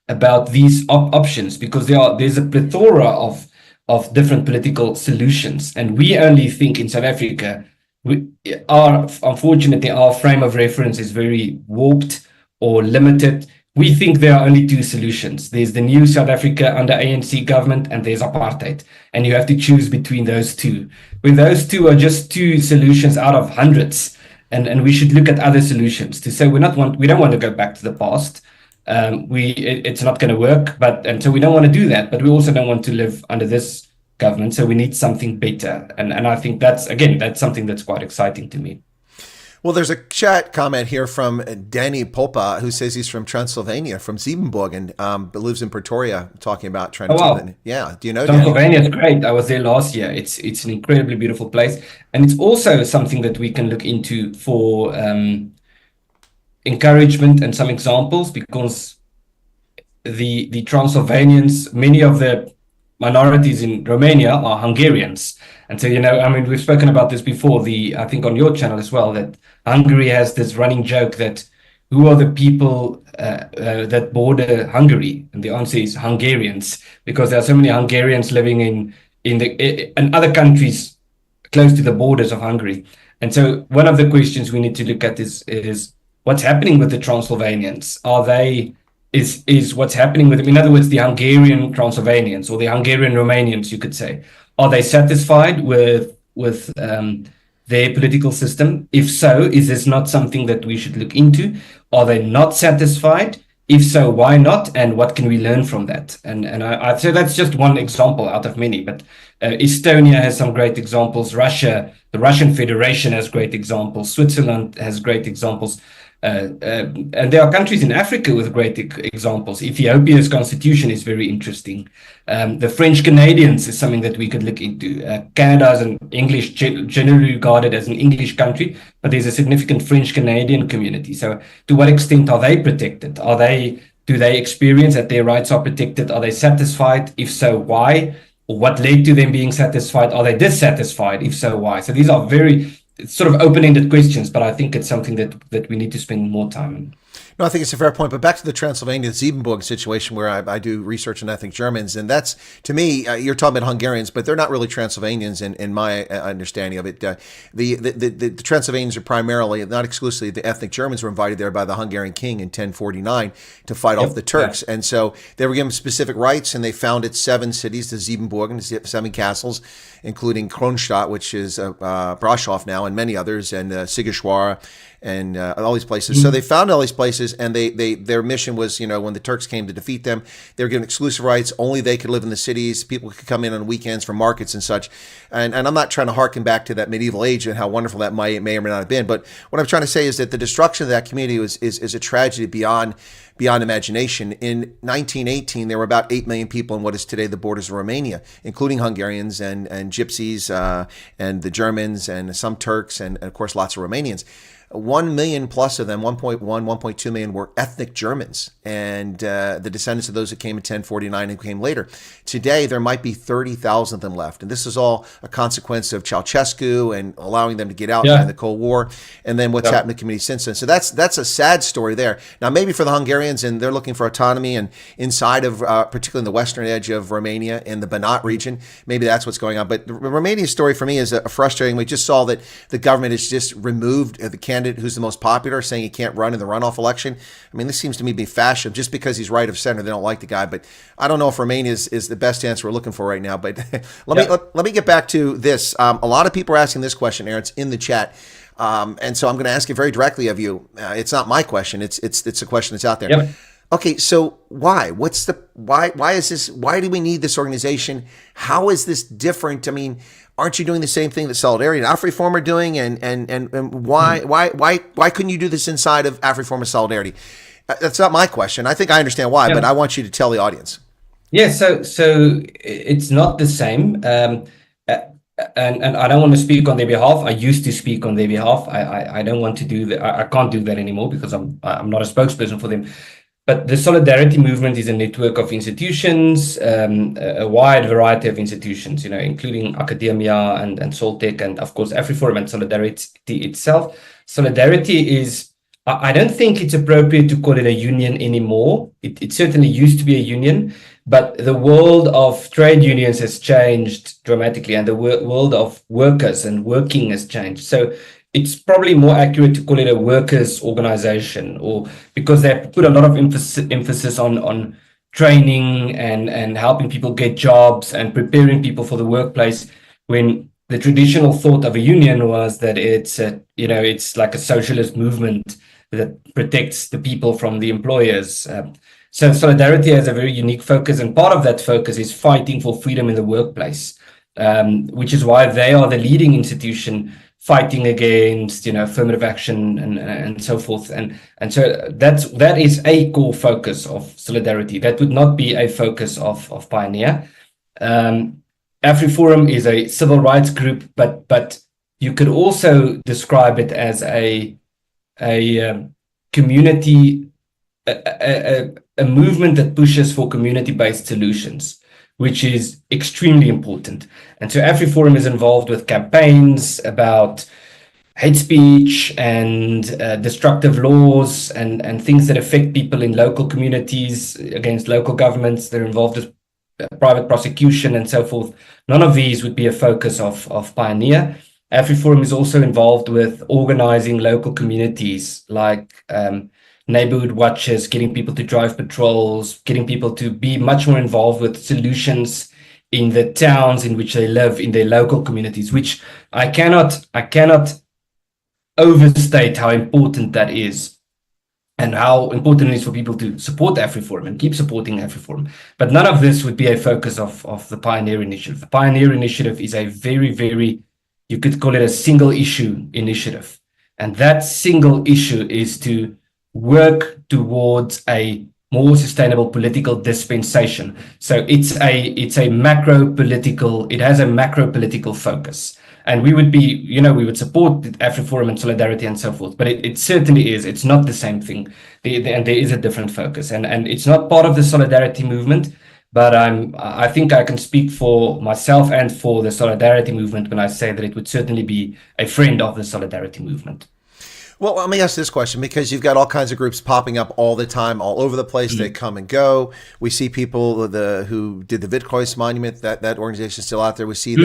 about these options, because there's a plethora of different political solutions. And we only think in South Africa, unfortunately, our frame of reference is very warped or limited. We think there are only two solutions. There's the new South Africa under ANC government, and there's apartheid. And you have to choose between those two. When those two are just two solutions out of hundreds, and we should look at other solutions to say we don't want to go back to the past. It's not going to work, and so we don't want to do that. But we also don't want to live under this government, so we need something better. And I think that's something that's quite exciting to me. Well, there's a chat comment here from Danny Polpa, who says he's from Transylvania, from Siebenborgen, but lives in Pretoria, talking about trying to... Wow. Yeah, do you know Transylvania is great. I was there last year. It's an incredibly beautiful place. And it's also something that we can look into for encouragement and some examples, because the Transylvanians, many of the minorities in Romania are Hungarians. And so, we've spoken about this before, I think on your channel as well, that Hungary has this running joke that who are the people that border Hungary? And the answer is Hungarians, because there are so many Hungarians living in other countries close to the borders of Hungary. And so one of the questions we need to look at is what's happening with the Transylvanians? Is what's happening with them, in other words, the Hungarian Transylvanians or the Hungarian Romanians, you could say, are they satisfied with their political system? If so, is this not something that we should look into? Are they not satisfied? If so, why not? And what can we learn from that? And I'd say that's just one example out of many. But Estonia has some great examples. Russia, the Russian Federation has great examples. Switzerland has great examples. And there are countries in Africa with great examples. Ethiopia's constitution is very interesting. The French Canadians is something that we could look into. Canada is generally regarded as an English country, but there's a significant French Canadian community. So to what extent are they protected? Do they experience that their rights are protected? Are they satisfied? If so, why? Or what led to them being satisfied? Are they dissatisfied? If so, why? So these are very it's sort of open-ended questions, but I think it's something that we need to spend more time on. No, I think it's a fair point. But back to the Transylvania Siebenburg situation, where I do research on ethnic Germans, and that's, to me, you're talking about Hungarians, but they're not really Transylvanians in my understanding of it. The Transylvanians are primarily, not exclusively, the ethnic Germans were invited there by the Hungarian king in 1049 to fight off the Turks, and so they were given specific rights, and they founded 7 cities, the Siebenburg, and 7 castles, including Kronstadt, which is Brasov now, and many others, and Sigishwara, and all these places. So they found all these places, and their mission was, when the Turks came to defeat them, they were given exclusive rights. Only they could live in the cities. People could come in on weekends for markets and such. And I'm not trying to harken back to that medieval age and how wonderful that may or may not have been. But what I'm trying to say is that the destruction of that community is a tragedy beyond imagination. In 1918, there were about 8 million people in what is today the borders of Romania, including Hungarians and gypsies and the Germans and some Turks and of course lots of Romanians. 1 million plus of them, 1.1, 1.2 million, were ethnic Germans, and the descendants of those that came in 1049 and came later. Today, there might be 30,000 of them left, and this is all a consequence of Ceausescu and allowing them to get out during the Cold War, and then what's happened to the community since then. So that's a sad story there. Now, maybe for the Hungarians, and they're looking for autonomy, and inside of, particularly in the western edge of Romania, in the Banat region, maybe that's what's going on. But the Romanian story for me is frustrating. We just saw that the government has just removed the candidate who's the most popular, saying he can't run in the runoff election. I mean, this seems to me to be fashion. Just because he's right of center, they don't like the guy. But I don't know if Romania is the best answer we're looking for right now. But let me get back to this. A lot of people are asking this question, Ernst, in the chat. And so I'm going to ask it very directly of you. It's not my question. It's a question that's out there. Yep. Okay, so why? Why is this? Why do we need this organization? How is this different? I mean, aren't you doing the same thing that Solidarity and Afriforum are doing? And why couldn't you do this inside of Afriforum and Solidarity? That's not my question. I think I understand why, but I want you to tell the audience. Yeah, so it's not the same. And I don't want to speak on their behalf. I used to speak on their behalf. I don't want to do that. I can't do that anymore because I'm not a spokesperson for them. But the Solidarity movement is a network of institutions, a wide variety of institutions, including academia and Soltech, and of course Afriforum and Solidarity itself. Solidarity is, I don't think it's appropriate to call it a union anymore. It certainly used to be a union, but the world of trade unions has changed dramatically, and the world of workers and working has changed. So it's probably more accurate to call it a workers' organization, or because they put a lot of emphasis on training and helping people get jobs and preparing people for the workplace, when the traditional thought of a union was that it's like a socialist movement that protects the people from the employers. So Solidarity has a very unique focus, and part of that focus is fighting for freedom in the workplace, which is why they are the leading institution fighting against, affirmative action and so forth. And so that is a core focus of Solidarity. That would not be a focus of Pioneer. Afriforum is a civil rights group, but you could also describe it as a community, a movement that pushes for community-based solutions, which is extremely important. And so Afriforum is involved with campaigns about hate speech and destructive laws and things that affect people in local communities against local governments. They're involved with private prosecution and so forth. None of these would be a focus of Pioneer. Afriforum is also involved with organizing local communities like neighborhood watches, getting people to drive patrols, getting people to be much more involved with solutions in the towns in which they live, in their local communities, which I cannot overstate how important that is, and how important it is for people to support Afriforum and keep supporting Afriforum. But none of this would be a focus of the Pioneer Initiative. The Pioneer Initiative is a very, very, you could call it a single issue initiative. And that single issue is to work towards a more sustainable political dispensation. So it's a macro political, it has a macro political focus. And we would be, we would support Afriforum and Solidarity and so forth, but it certainly is. It's not the same thing. And there is a different focus. And it's not part of the Solidarity movement, But I think I can speak for myself and for the solidarity movement when I say that it would certainly be a friend of the solidarity movement. Well, let me ask this question, because you've got all kinds of groups popping up all the time, all over the place. They come and go. We see people who did the Witkois Monument, that organization is still out there. We see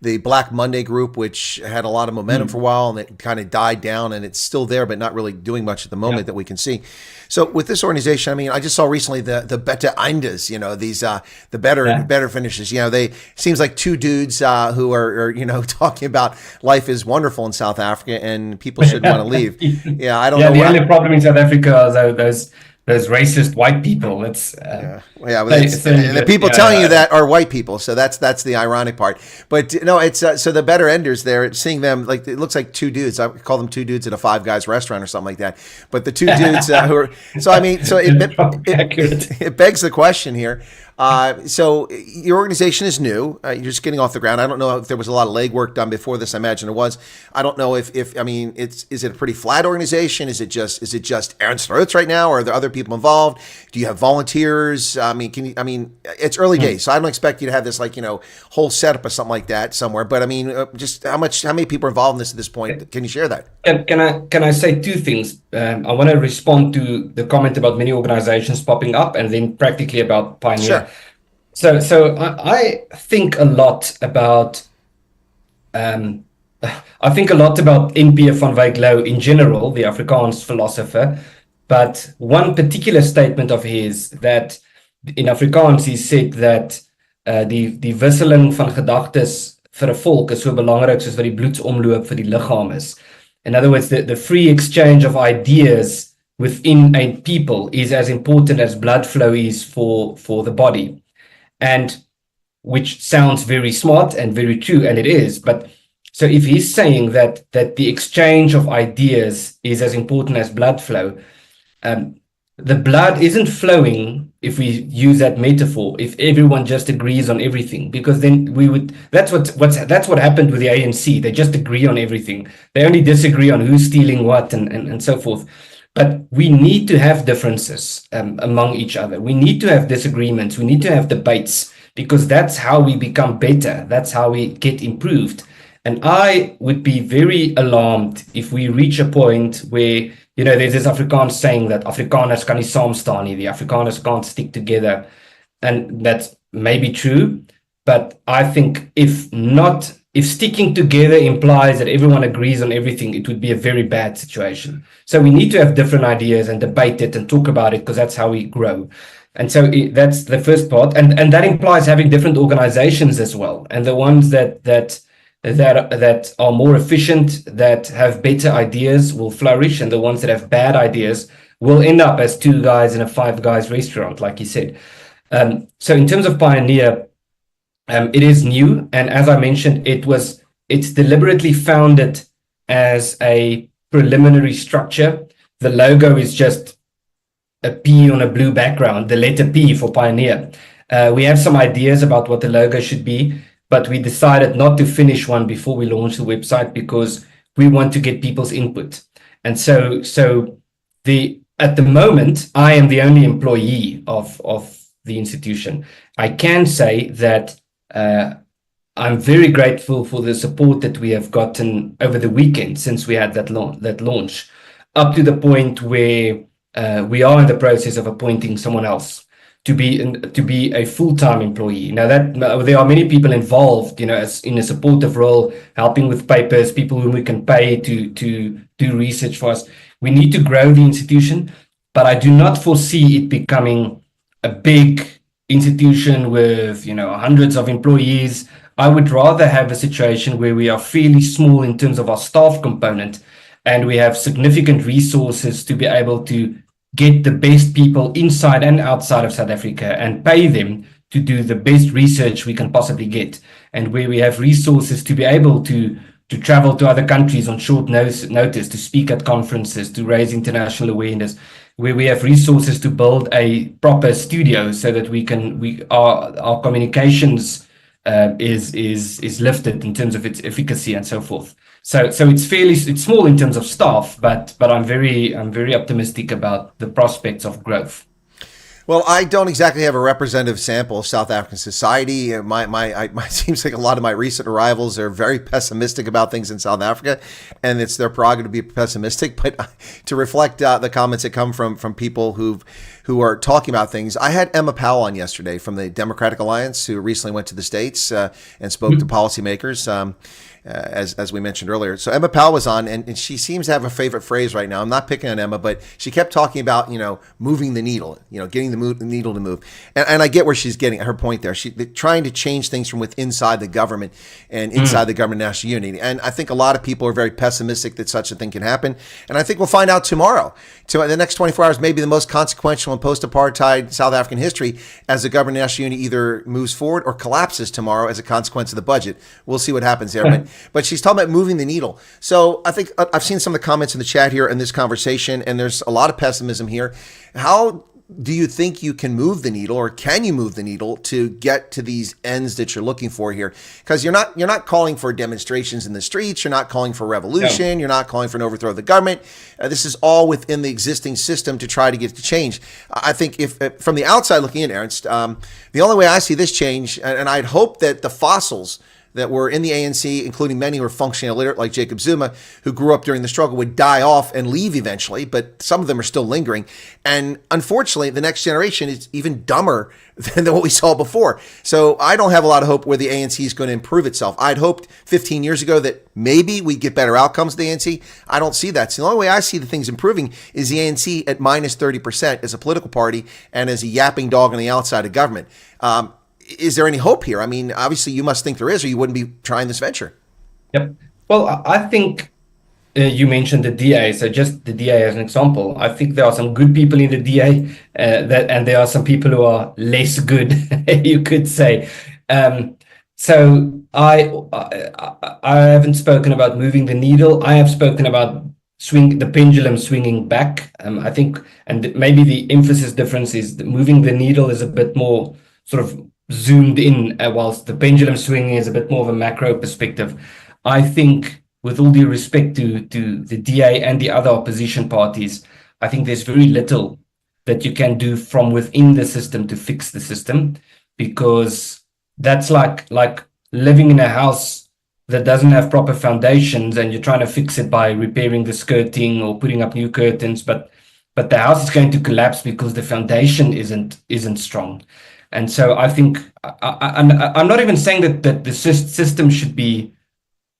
the Black Monday group, which had a lot of momentum for a while, and it kind of died down, and it's still there, but not really doing much at the moment that we can see. So with this organization, I mean, I just saw recently the Beta Eindes, these the better finishes. They seems like two dudes who are talking about life is wonderful in South Africa and people should want to leave. Yeah, I don't know. The only problem in South Africa are those racist white people. It's and the people telling you that are white people. So that's the ironic part. But no, it's so the better enders there. Seeing them, like, it looks like two dudes. I call them two dudes at a Five Guys restaurant or something like that. But the two dudes who are. So I mean, so it begs the question here. So your organization is new. You're just getting off the ground. I don't know if there was a lot of legwork done before this. I imagine there was. I don't know if I mean, is it a pretty flat organization? Is it just Ernst Roets right now, or are there other people involved? Do you have volunteers? I mean, it's early days, so I don't expect you to have this whole setup or something like that somewhere. But I mean, just how many people are involved in this at this point? Can you share that? Can I say two things? I want to respond to the comment about many organizations popping up, and then practically about Pioneer. Sure. So I think a lot about NP van Wyk Louw in general, the Afrikaans philosopher. But one particular statement of his, that in Afrikaans he said that die wisseling van gedagtes vir 'n volk is so belangrik soos wat die bloedsomloop vir die liggaam is. In other words, the free exchange of ideas within a people is as important as blood flow is for the body. And which sounds very smart and very true, and it is. But so if he's saying that the exchange of ideas is as important as blood flow, the blood isn't flowing, if we use that metaphor, if everyone just agrees on everything, because then we would. That's what happened with the ANC. They just agree on everything. They only disagree on who's stealing what and so forth. But we need to have differences among each other. We need to have disagreements. We need to have debates, because that's how we become better. That's how we get improved. And I would be very alarmed if we reach a point where, there's this Afrikaans saying that Afrikaners kan nie saam staan nie, the Afrikaners can't stick together. And that's maybe true, but I think if sticking together implies that everyone agrees on everything, it would be a very bad situation. So we need to have different ideas and debate it and talk about it, because that's how we grow. And so that's the first part. And that implies having different organizations as well. And the ones that are more efficient, that have better ideas, will flourish, and the ones that have bad ideas will end up as two guys in a Five Guys restaurant, like you said. So in terms of Pioneer, it is new, and as I mentioned, it's deliberately founded as a preliminary structure. The logo is just a P on a blue background, the letter P for Pioneer. We have some ideas about what the logo should be, but we decided not to finish one before we launch the website, because we want to get people's input. And so at the moment, I am the only employee of the institution. I can say that I'm very grateful for the support that we have gotten over the weekend since we had that launch, up to the point where we are in the process of appointing someone else to be a full-time employee. Now that there are many people involved, as in a supportive role, helping with papers, people whom we can pay to do research for us. We need to grow the institution, but I do not foresee it becoming a big institution with hundreds of employees. I would rather have a situation where we are fairly small in terms of our staff component, and we have significant resources to be able to get the best people inside and outside of South Africa and pay them to do the best research we can possibly get, and where we have resources to be able to travel to other countries on short notice, to speak at conferences, to raise international awareness, where we have resources to build a proper studio so that our communications is lifted in terms of its efficacy and so forth. So it's small in terms of staff, but I'm very optimistic about the prospects of growth. Well, I don't exactly have a representative sample of South African society. It seems like a lot of my recent arrivals are very pessimistic about things in South Africa, and it's their prerogative to be pessimistic. But to reflect the comments that come from people who are talking about things, I had Emma Powell on yesterday from the Democratic Alliance, who recently went to the States and spoke to policymakers. As we mentioned earlier. So Emma Powell was on, and she seems to have a favorite phrase right now. I'm not picking on Emma, but she kept talking about, moving the needle, getting the needle to move. And I get where she's getting her point there. She's trying to change things from inside the government and inside the government national unity. And I think a lot of people are very pessimistic that such a thing can happen. And I think we'll find out tomorrow. The next 24 hours may be the most consequential in post-apartheid South African history as the government national unity either moves forward or collapses tomorrow as a consequence of the budget. We'll see what happens there. But she's talking about moving the needle. So I think I've seen some of the comments in the chat here in this conversation, and there's a lot of pessimism here. How do you think you can move the needle, or can you move the needle to get to these ends that you're looking for here? Because you're not calling for demonstrations in the streets. You're not calling for revolution. No. You're not calling for an overthrow of the government. This is all within the existing system to try to get to change. I think if from the outside looking in, Ernst, the only way I see this change, and I'd hope that the fossils that were in the ANC, including many who were functioning illiterate, like Jacob Zuma, who grew up during the struggle, would die off and leave eventually, but some of them are still lingering. And unfortunately, the next generation is even dumber than what we saw before. So I don't have a lot of hope where the ANC is going to improve itself. I'd hoped 15 years ago that maybe we'd get better outcomes with the ANC. I don't see that. So the only way I see the things improving is the ANC at minus 30% as a political party and as a yapping dog on the outside of government. Is there any hope here? I mean, obviously you must think there is, or you wouldn't be trying this venture. Yep. Well, I think you mentioned the DA. So just the DA as an example, I think there are some good people in the DA and there are some people who are less good, you could say. So I haven't spoken about moving the needle. I have spoken about the pendulum swinging back. I think, and maybe the emphasis difference is that moving the needle is a bit more sort of zoomed in, whilst the pendulum swinging is a bit more of a macro perspective. I think, with all due respect to the DA and the other opposition parties, I think there's very little that you can do from within the system to fix the system, because that's like living in a house that doesn't have proper foundations and you're trying to fix it by repairing the skirting or putting up new curtains, but the house is going to collapse because the foundation isn't strong. And so I think I'm not even saying that the system should be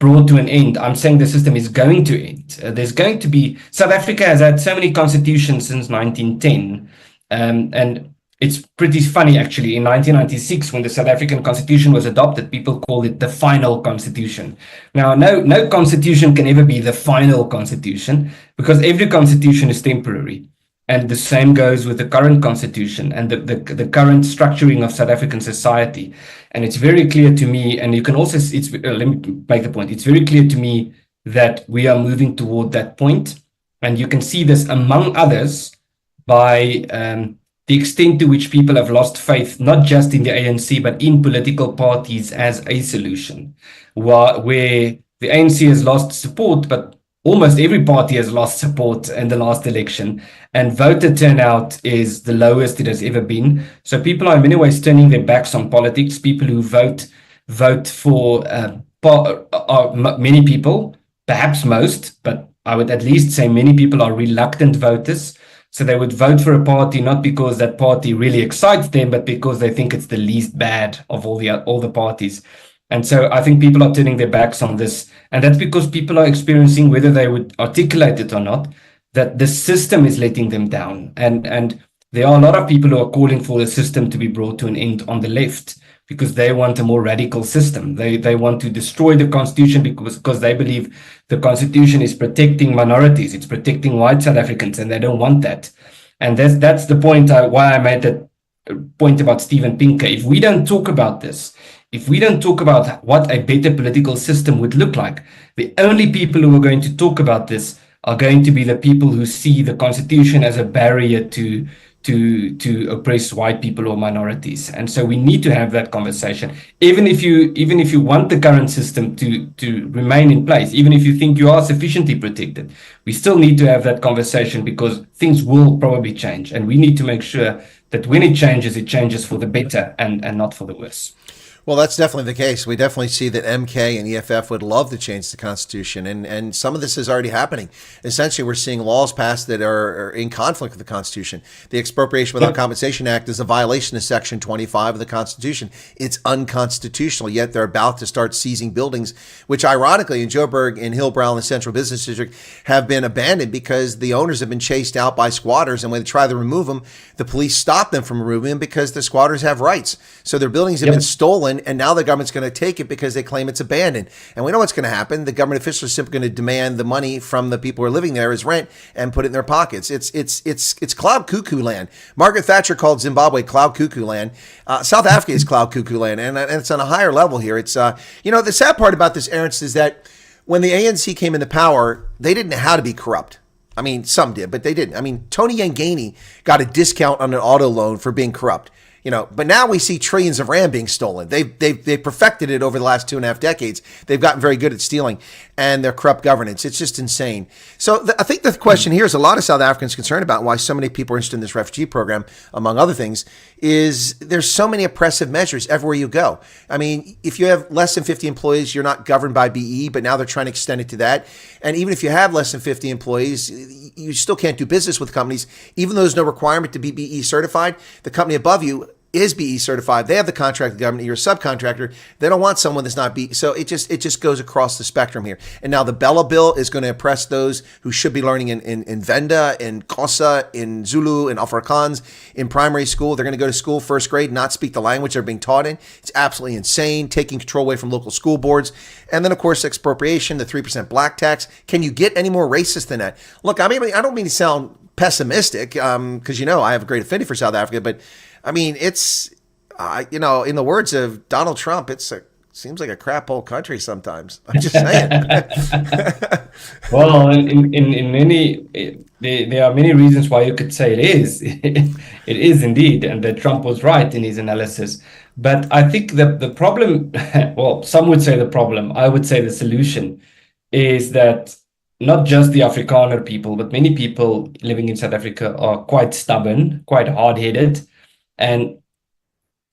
brought to an end. I'm saying the system is going to end. There's going to be, South Africa has had so many constitutions since 1910. And it's pretty funny, actually. In 1996, when the South African Constitution was adopted, people called it the final constitution. Now, no constitution can ever be the final constitution, because every constitution is temporary. And the same goes with the current constitution and the current structuring of South African society. And it's very clear to me, and you can also, let me make the point. It's very clear to me that we are moving toward that point. And you can see this, among others, by the extent to which people have lost faith, not just in the ANC, but in political parties as a solution, where the ANC has lost support, but almost every party has lost support in the last election, and voter turnout is the lowest it has ever been. So people are in many ways turning their backs on politics. People who vote for many people, perhaps most, but I would at least say many people are reluctant voters. So they would vote for a party not because that party really excites them, but because they think it's the least bad of all the parties. And so I think people are turning their backs on this. And that's because people are experiencing, whether they would articulate it or not, that the system is letting them down. And there are a lot of people who are calling for the system to be brought to an end on the left, because they want a more radical system. They want to destroy the constitution because they believe the constitution is protecting minorities. It's protecting white South Africans, and they don't want that. And that's the point why I made that point about Steven Pinker. If we don't talk about this, if we don't talk about what a better political system would look like, the only people who are going to talk about this are going to be the people who see the constitution as a barrier to to oppress white people or minorities. And so we need to have that conversation. Even if you want the current system to remain in place, even if you think you are sufficiently protected, we still need to have that conversation, because things will probably change, and we need to make sure that when it changes for the better and not for the worse. Well, that's definitely the case. We definitely see that MK and EFF would love to change the Constitution, and some of this is already happening. Essentially, we're seeing laws passed that are in conflict with the Constitution. The Expropriation Without Compensation Act is a violation of Section 25 of the Constitution. It's unconstitutional, yet they're about to start seizing buildings, which ironically in Joburg and Hillbrow in the Central Business District have been abandoned because the owners have been chased out by squatters, and when they try to remove them, the police stop them from removing them because the squatters have rights. So their buildings have been stolen, and now the government's going to take it because they claim it's abandoned. And we know what's going to happen. The government officials are simply going to demand the money from the people who are living there as rent and put it in their pockets. It's cloud cuckoo land. Margaret Thatcher called Zimbabwe cloud cuckoo land. South Africa is cloud cuckoo land, and it's on a higher level here. It's the sad part about this, Ernst, is that when the ANC came into power, they didn't know how to be corrupt. I mean, some did, but they didn't. I mean, Tony Yangani got a discount on an auto loan for being corrupt. But now we see trillions of rand being stolen. They've perfected it over the last 2.5 decades. They've gotten very good at stealing, and their corrupt governance. It's just insane. So I think the question here is a lot of South Africans concerned about why so many people are interested in this refugee program, among other things, is there's so many oppressive measures everywhere you go. I mean, if you have less than 50 employees, you're not governed by BE, but now they're trying to extend it to that. And even if you have less than 50 employees, you still can't do business with companies, even though there's no requirement to be BE certified. The company above you is BE certified. They have the contract with the government. You're a subcontractor. They don't want someone that's not BE. So it just goes across the spectrum here. And now the Bella Bill is going to oppress those who should be learning in Venda, in Xhosa, in Zulu, in Afrikaans, in primary school. They're going to go to school first grade, not speak the language they're being taught in. It's absolutely insane, taking control away from local school boards. And then, of course, expropriation, the 3% black tax. Can you get any more racist than that? Look, I don't mean to sound pessimistic because, I have a great affinity for South Africa, but I mean, it's, in the words of Donald Trump, seems like a crap hole country sometimes. I'm just saying. Well, in many, there are many reasons why you could say it is. It is indeed, and that Trump was right in his analysis. But I think the problem, well, some would say the problem, I would say the solution is that not just the Afrikaner people, but many people living in South Africa are quite stubborn, quite hard-headed. And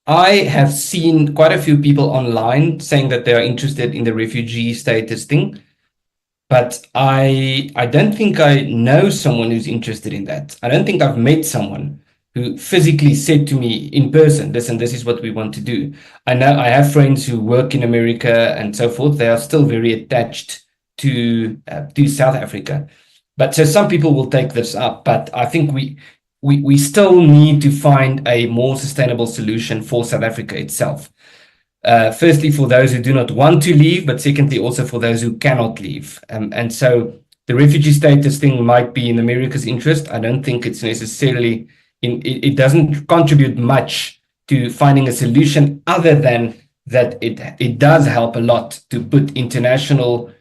I have seen quite a few people online saying that they are interested in the refugee status thing, but I don't think I know someone who's interested in that. I don't think I've met someone who physically said to me in person, this is what we want to do. I know I have friends who work in America and so forth. They are still very attached to South Africa. But so some people will take this up, but I think we still need to find a more sustainable solution for South Africa itself. Firstly, for those who do not want to leave, but secondly, also for those who cannot leave. And so the refugee status thing might be in America's interest. I don't think it's necessarily, it doesn't contribute much to finding a solution other than that it does help a lot to put international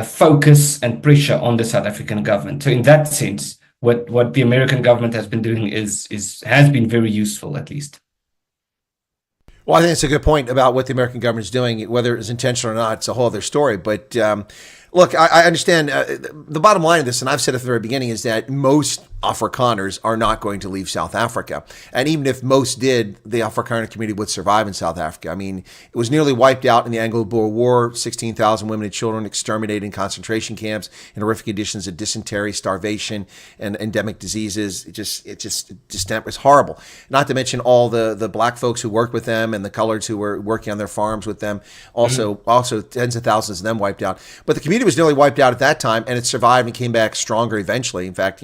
focus and pressure on the South African government. So in that sense, what the American government has been doing has been very useful, at least. Well, I think it's a good point about what the American government is doing, whether it's intentional or not. It's a whole other story. But look, I understand the bottom line of this, and I've said at the very beginning, is that most Afrikaners are not going to leave South Africa. And even if most did, the Afrikaner community would survive in South Africa. I mean, it was nearly wiped out in the Anglo-Boer War, 16,000 women and children exterminated in concentration camps in horrific conditions of dysentery, starvation, and endemic diseases. It just was horrible. Not to mention all the black folks who worked with them and the coloreds who were working on their farms with them. Also tens of thousands of them wiped out. But the community was nearly wiped out at that time, and it survived and came back stronger eventually. In fact,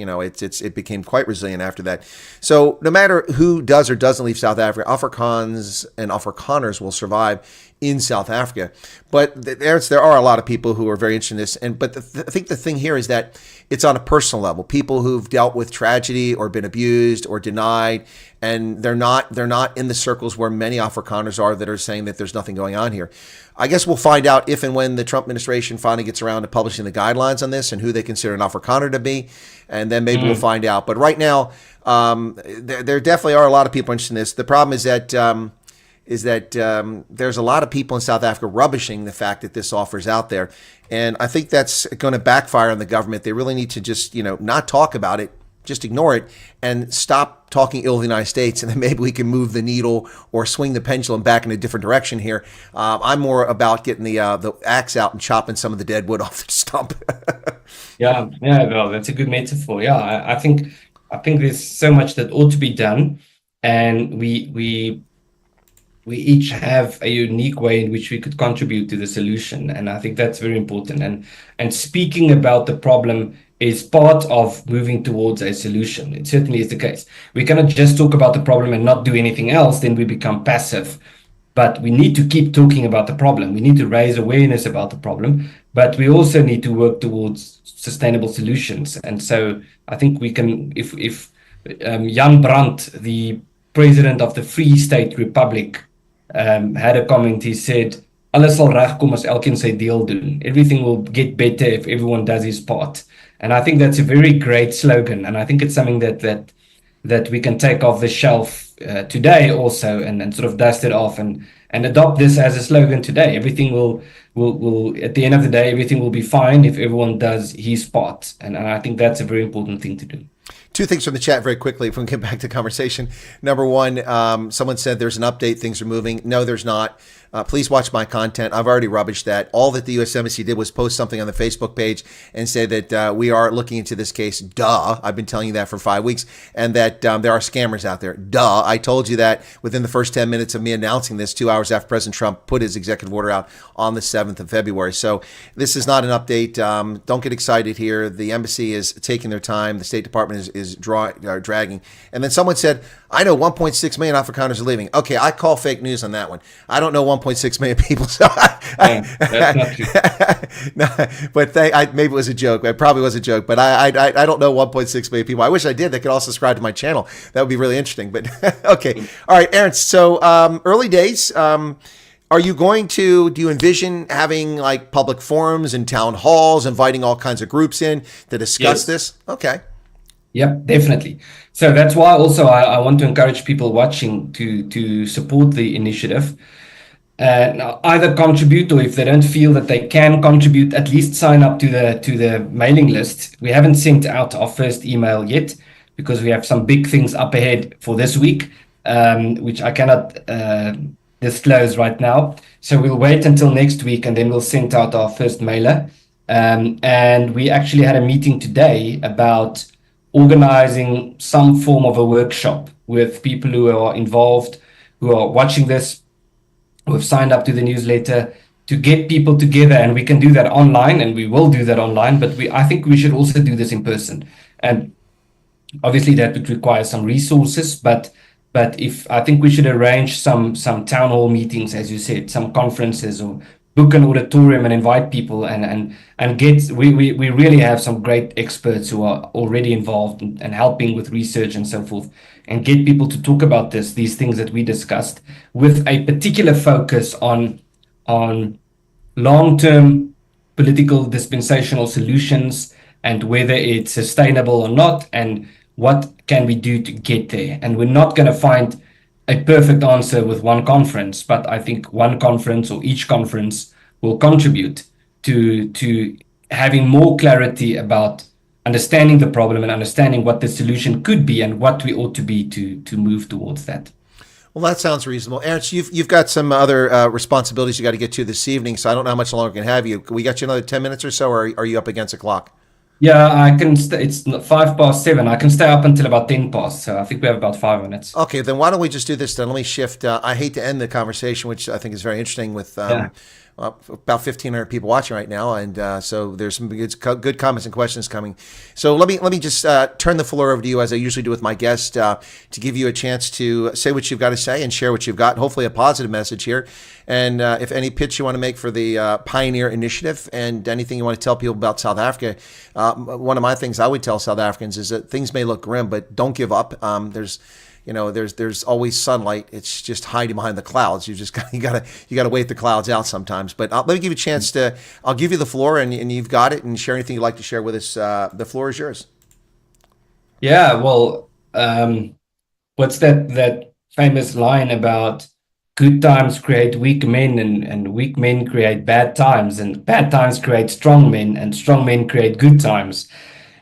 it became quite resilient after that. So no matter who does or doesn't leave South Africa, Afrikaans and Afrikaners will survive in South Africa. But there are a lot of people who are very interested in this. But I think the thing here is that it's on a personal level. People who've dealt with tragedy or been abused or denied, and they're not in the circles where many Afrikaners are that are saying that there's nothing going on here. I guess we'll find out if and when the Trump administration finally gets around to publishing the guidelines on this and who they consider an Afrikaner to be, and then maybe we'll find out. But right now, there definitely are a lot of people interested in this. The problem is that there's a lot of people in South Africa rubbishing the fact that this offer is out there, and I think that's going to backfire on the government. They really need to just not talk about it. Just ignore it and stop talking ill of the United States, and then maybe we can move the needle or swing the pendulum back in a different direction here. I'm more about getting the axe out and chopping some of the dead wood off the stump. Yeah, well, that's a good metaphor. Yeah, I think there's so much that ought to be done, and we each have a unique way in which we could contribute to the solution, and I think that's very important. And speaking about the problem is part of moving towards a solution. It certainly is the case. We cannot just talk about the problem and not do anything else, then we become passive. But we need to keep talking about the problem. We need to raise awareness about the problem, but we also need to work towards sustainable solutions. And so I think we can, if Jan Brandt, the president of the Free State Republic, had a comment. He said, "Alles sal regkom as elkeen sy deel doen." Everything will get better if everyone does his part. And I think that's a very great slogan. And I think it's something that we can take off the shelf today also, and sort of dust it off and adopt this as a slogan today. Everything will at the end of the day, everything will be fine if everyone does his part. And I think that's a very important thing to do. Two things from the chat very quickly if we can get back to conversation. Number one, someone said there's an update, things are moving. No, there's not. Please watch my content. I've already rubbished that. All that the U.S. Embassy did was post something on the Facebook page and say that we are looking into this case. Duh. I've been telling you that for 5 weeks. And that there are scammers out there. Duh. I told you that within the first 10 minutes of me announcing this, 2 hours after President Trump put his executive order out on the 7th of February. So this is not an update. Don't get excited here. The embassy is taking their time. The State Department is dragging. And then someone said, I know 1.6 million Afrikaners are leaving. Okay, I call fake news on that one. I don't know 1.6 million people. So That's not true. No, but maybe it was a joke. It probably was a joke. But I don't know 1.6 million people. I wish I did. They could all subscribe to my channel. That would be really interesting. But okay. All right, Ernst. So early days. Are you do you envision having like public forums and town halls, inviting all kinds of groups in to discuss this? Okay. Yep, definitely. So that's why also I want to encourage people watching to support the initiative. Now either contribute, or if they don't feel that they can contribute, at least sign up to the mailing list. We haven't sent out our first email yet because we have some big things up ahead for this week, which I cannot disclose right now. So we'll wait until next week and then we'll send out our first mailer. And we actually had a meeting today about organizing some form of a workshop with people who are involved, who are watching this, who have signed up to the newsletter, to get people together. And we can do that online, and we will do that online, but I think we should also do this in person. And obviously that would require some resources, but I think we should arrange some town hall meetings, as you said, some conferences, or book an auditorium and invite people and we really have some great experts who are already involved and helping with research and so forth, and get people to talk about these things that we discussed, with a particular focus on long-term political dispensational solutions and whether it's sustainable or not, and what can we do to get there. And we're not going to find a perfect answer with one conference, but I think one conference or each conference will contribute to having more clarity about understanding the problem and understanding what the solution could be and what we ought to be to move towards that. Well, that sounds reasonable. Ernst, you've got some other responsibilities you got to get to this evening, so I don't know how much longer we can have you. We got you another 10 minutes or so, or are you up against the clock? Yeah, I can. It's 7:05. I can stay up until about 10 past. So I think we have about 5 minutes. Okay, then why don't we just do this then? Let me shift. I hate to end the conversation, which I think is very interesting, with about 1,500 people watching right now, and so there's some good comments and questions coming. So let me just turn the floor over to you, as I usually do with my guests, to give you a chance to say what you've got to say and share what you've got. Hopefully, a positive message here. And if any pitch you want to make for the Pioneer Initiative, and anything you want to tell people about South Africa, one of my things I would tell South Africans is that things may look grim, but don't give up. there's always sunlight. It's just hiding behind the clouds. You gotta wait the clouds out sometimes. But let me give you a chance to. I'll give you the floor, and you've got it, and share anything you'd like to share with us. The floor is yours. Yeah, well, what's that famous line about good times create weak men, and weak men create bad times, and bad times create strong men, and strong men create good times.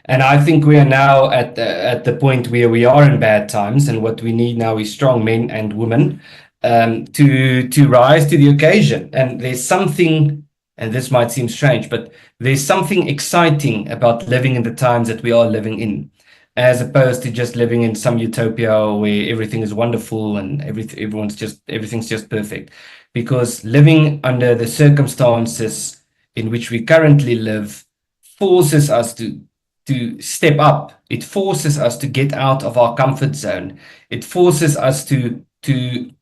And I think we are now at the point where we are in bad times, and what we need now is strong men and women to rise to the occasion. And there's something, and this might seem strange, but there's something exciting about living in the times that we are living in, as opposed to just living in some utopia where everything is wonderful and everything's just perfect. Because living under the circumstances in which we currently live forces us to step up. It forces us to get out of our comfort zone. It forces us to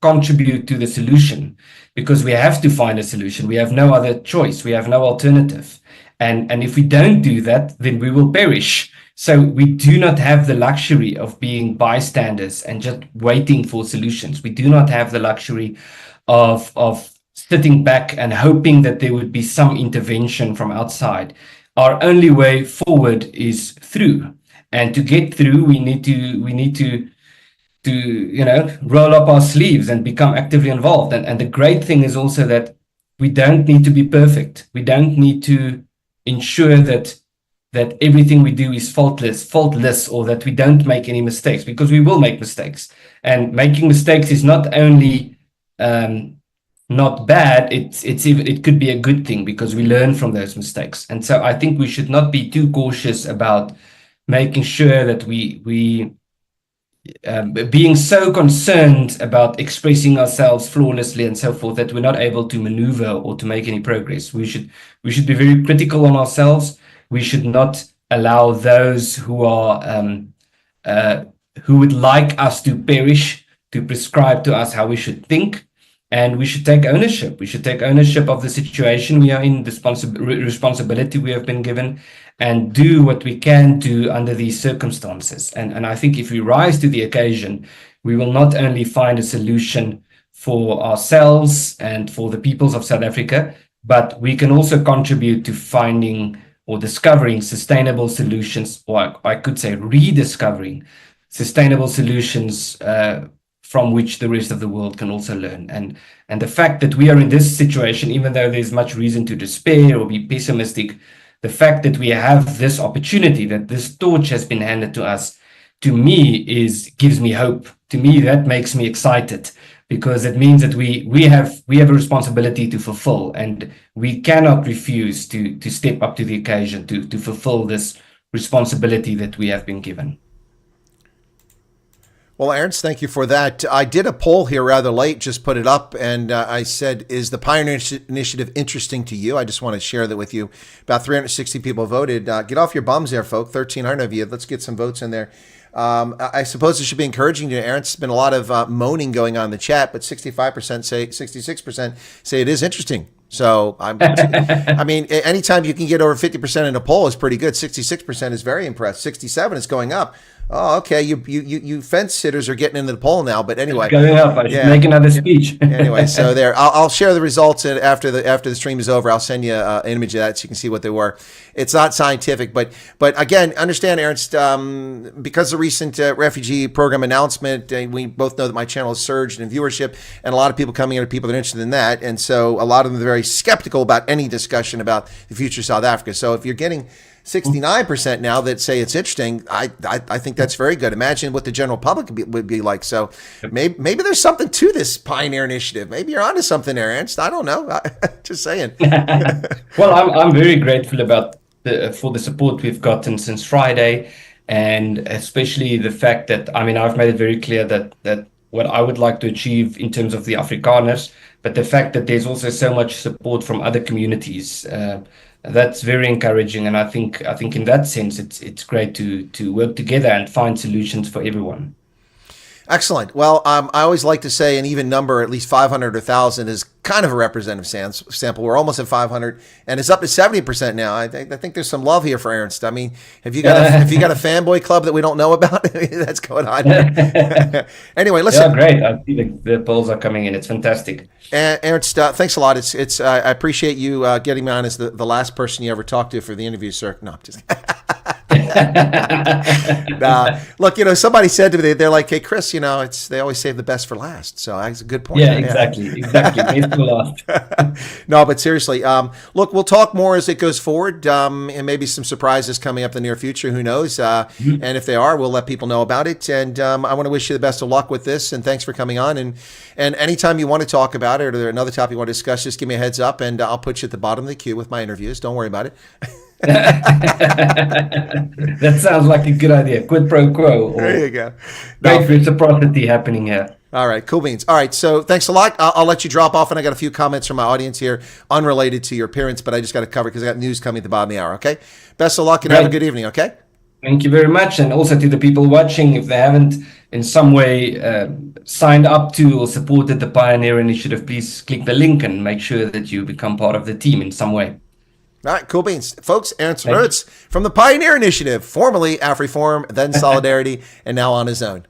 contribute to the solution, because we have to find a solution. We have no other choice. We have no alternative. And if we don't do that, then we will perish. So we do not have the luxury of being bystanders and just waiting for solutions. We do not have the luxury of sitting back and hoping that there would be some intervention from outside. Our only way forward is through, and to get through, we need to roll up our sleeves and become actively involved. And the great thing is also that we don't need to be perfect. We don't need to ensure that everything we do is faultless, or that we don't make any mistakes, because we will make mistakes. And making mistakes is not only not bad, it could be a good thing, because we learn from those mistakes. And so I think we should not be too cautious about making sure that we being so concerned about expressing ourselves flawlessly and so forth, that we're not able to maneuver or to make any progress. We should be very critical on ourselves. We should not allow those who are who would like us to perish to prescribe to us how we should think. And we should take ownership. We should take ownership of the situation we are in, the responsibility we have been given, and do what we can do under these circumstances. And I think if we rise to the occasion, we will not only find a solution for ourselves and for the peoples of South Africa, but we can also contribute to finding or discovering sustainable solutions, or I could say rediscovering sustainable solutions from which the rest of the world can also learn. And the fact that we are in this situation, even though there's much reason to despair or be pessimistic, the fact that we have this opportunity, that this torch has been handed to us, to me gives me hope. To me, that makes me excited, because it means that we have a responsibility to fulfill, and we cannot refuse to step up to the occasion to fulfill this responsibility that we have been given. Well, Ernst, thank you for that. I did a poll here rather late, just put it up, and I said, is the Pioneer Initiative interesting to you? I just want to share that with you. About 360 people voted. Get off your bums there, folk. 1,300 of you. Let's get some votes in there. I suppose it should be encouraging to Ernst. There's been a lot of moaning going on in the chat, but 66% say it is interesting. So I mean, anytime you can get over 50% in a poll is pretty good. 66% is very impressed. 67 is going up. Oh, okay. You fence sitters are getting into the poll now, but anyway, it's going up. I should make another speech. Anyway, so there, I'll share the results after the stream is over. I'll send you an image of that so you can see what they were. It's not scientific, but again, understand, Ernst, because of the recent refugee program announcement, we both know that my channel has surged in viewership, and a lot of people coming in are people that are interested in that, and so a lot of them are very skeptical about any discussion about the future of South Africa. So if you're getting 69% now that say it's interesting, I think that's very good. Imagine what the general public would be like. So maybe there's something to this Pioneer Initiative. Maybe you're onto something there, Ernst. I don't know. Just saying. Well, I'm very grateful for the support we've gotten since Friday, and especially the fact that, I mean, I've made it very clear that what I would like to achieve in terms of the Afrikaners, but the fact that there's also so much support from other communities, that's very encouraging. And I think in that sense, it's great to work together and find solutions for everyone. Excellent. Well, I always like to say an even number, at least 500 or 1,000, is kind of a representative sample. We're almost at 500, and it's up to 70% now. I think there's some love here for Ernst. I mean, have you got a fanboy club that we don't know about? That's going on. Anyway, listen. Yeah, great. I see the polls are coming in. It's fantastic. And Ernst, thanks a lot. I appreciate you getting me on as the last person you ever talked to for the interview, sir. No, I'm just. Look, somebody said to me, they're like, "Hey, Chris, they always save the best for last." So that's a good point. Yeah, exactly. Best for last. No, but seriously, look, we'll talk more as it goes forward, and maybe some surprises coming up in the near future. Who knows? And if they are, we'll let people know about it. And I want to wish you the best of luck with this. And thanks for coming on. And anytime you want to talk about it, or there's another topic you want to discuss, just give me a heads up, and I'll put you at the bottom of the queue with my interviews. Don't worry about it. That sounds like a good idea. Quid pro quo. There you go. Great reciprocity happening here. All right, cool beans. All right, so thanks a lot. I'll let you drop off, and I got a few comments from my audience here, unrelated to your appearance, but I just got to cover because I got news coming at the bottom of the hour. Okay, best of luck and have a good evening. Okay. Thank you very much, and also to the people watching, if they haven't in some way signed up to or supported the Pioneer Initiative, please click the link and make sure that you become part of the team in some way. All right, cool beans. Folks, Ernst Roets from the Pioneer Initiative, formerly Afriforum, then Solidarity, and now on his own.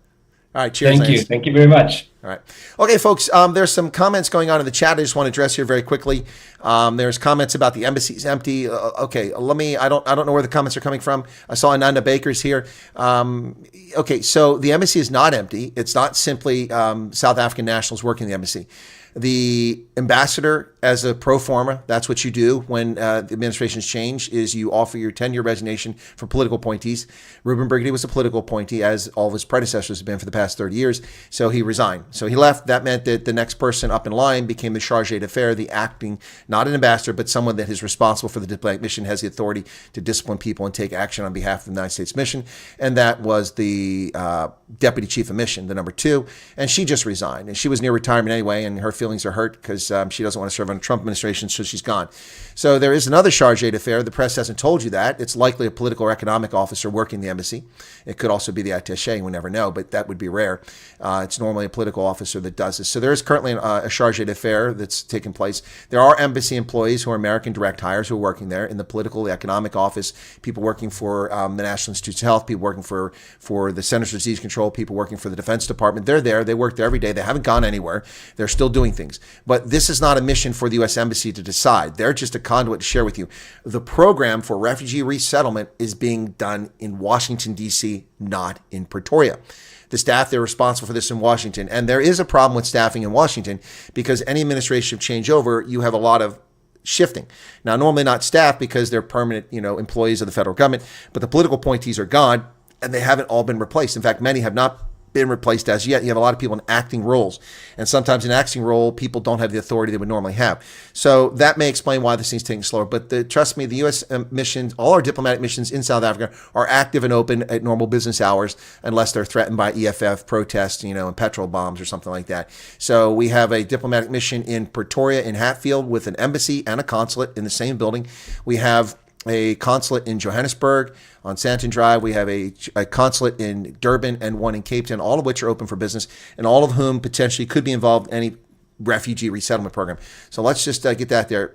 All right, cheers. Thank you. Thank you very much. All right. Okay, folks, there's some comments going on in the chat I just want to address here very quickly. There's comments about the embassy's empty. Okay, I don't know where the comments are coming from. I saw Ananda Baker's here. Okay, so the embassy is not empty. It's not simply South African nationals working the embassy. The ambassador, as a pro forma, that's what you do when the administrations change, is you offer your 10-year resignation for political appointees. Reuben Burgundy was a political appointee, as all of his predecessors have been for the past 30 years, so he resigned. So he left. That meant that the next person up in line became the charge d'affaires, the acting, not an ambassador, but someone that is responsible for the diplomatic mission, has the authority to discipline people and take action on behalf of the United States mission, and that was the deputy chief of mission, the number 2, and she just resigned, and she was near retirement anyway, and her feelings are hurt because she doesn't want to serve on a Trump administration, so she's gone. So there is another charge d'affaires. The press hasn't told you that. It's likely a political or economic officer working the embassy. It could also be the attaché. We never know, but that would be rare. It's normally a political officer that does this. So there is currently a charge d'affaires that's taking place. There are embassy employees who are American direct hires who are working there in the political, the economic office, people working for the National Institutes of Health, people working for the Centers for Disease Control, people working for the Defense Department. They're there. They work there every day. They haven't gone anywhere. They're still doing things. But this is not a mission for the U.S. Embassy to decide. They're just a conduit to share with you. The program for refugee resettlement is being done in Washington, D.C., not in Pretoria. The staff, they're responsible for this in Washington. And there is a problem with staffing in Washington because any administrative changeover, you have a lot of shifting. Now, normally not staff because they're permanent, employees of the federal government, but the political appointees are gone and they haven't all been replaced. In fact, many have not been replaced as yet. You have a lot of people in acting roles, and sometimes in acting role, people don't have the authority they would normally have. So that may explain why this thing's taking slower. But trust me, the U.S. missions, all our diplomatic missions in South Africa, are active and open at normal business hours, unless they're threatened by EFF protests, and petrol bombs or something like that. So we have a diplomatic mission in Pretoria, in Hatfield, with an embassy and a consulate in the same building. We have a consulate in Johannesburg on Santon Drive. We have a consulate in Durban and one in Cape Town, all of which are open for business, and all of whom potentially could be involved in any refugee resettlement program. So let's just get that there,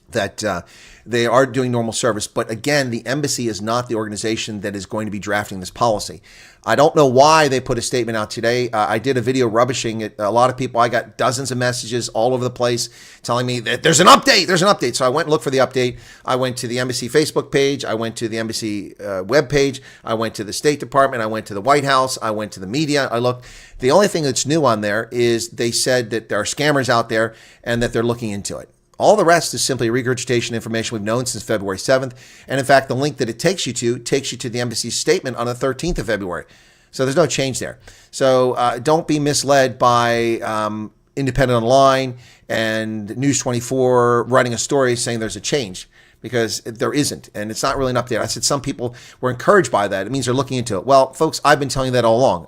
that they are doing normal service. But again, the embassy is not the organization that is going to be drafting this policy. I don't know why they put a statement out today. I did a video rubbishing it. A lot of people, I got dozens of messages all over the place telling me that there's an update. So I went and looked for the update. I went to the embassy Facebook page. I went to the embassy web page. I went to the State Department. I went to the White House. I went to the media. I looked. The only thing that's new on there is they said that there are scammers out there and that they're looking into it. All the rest is simply regurgitation information we've known since February 7th. And in fact, the link that it takes you to the embassy's statement on the 13th of February. So there's no change there. So don't be misled by Independent Online and News 24 writing a story saying there's a change. because there isn't, and it's not really an update. I said some people were encouraged by that. It means they're looking into it. Well, folks, I've been telling you that all along.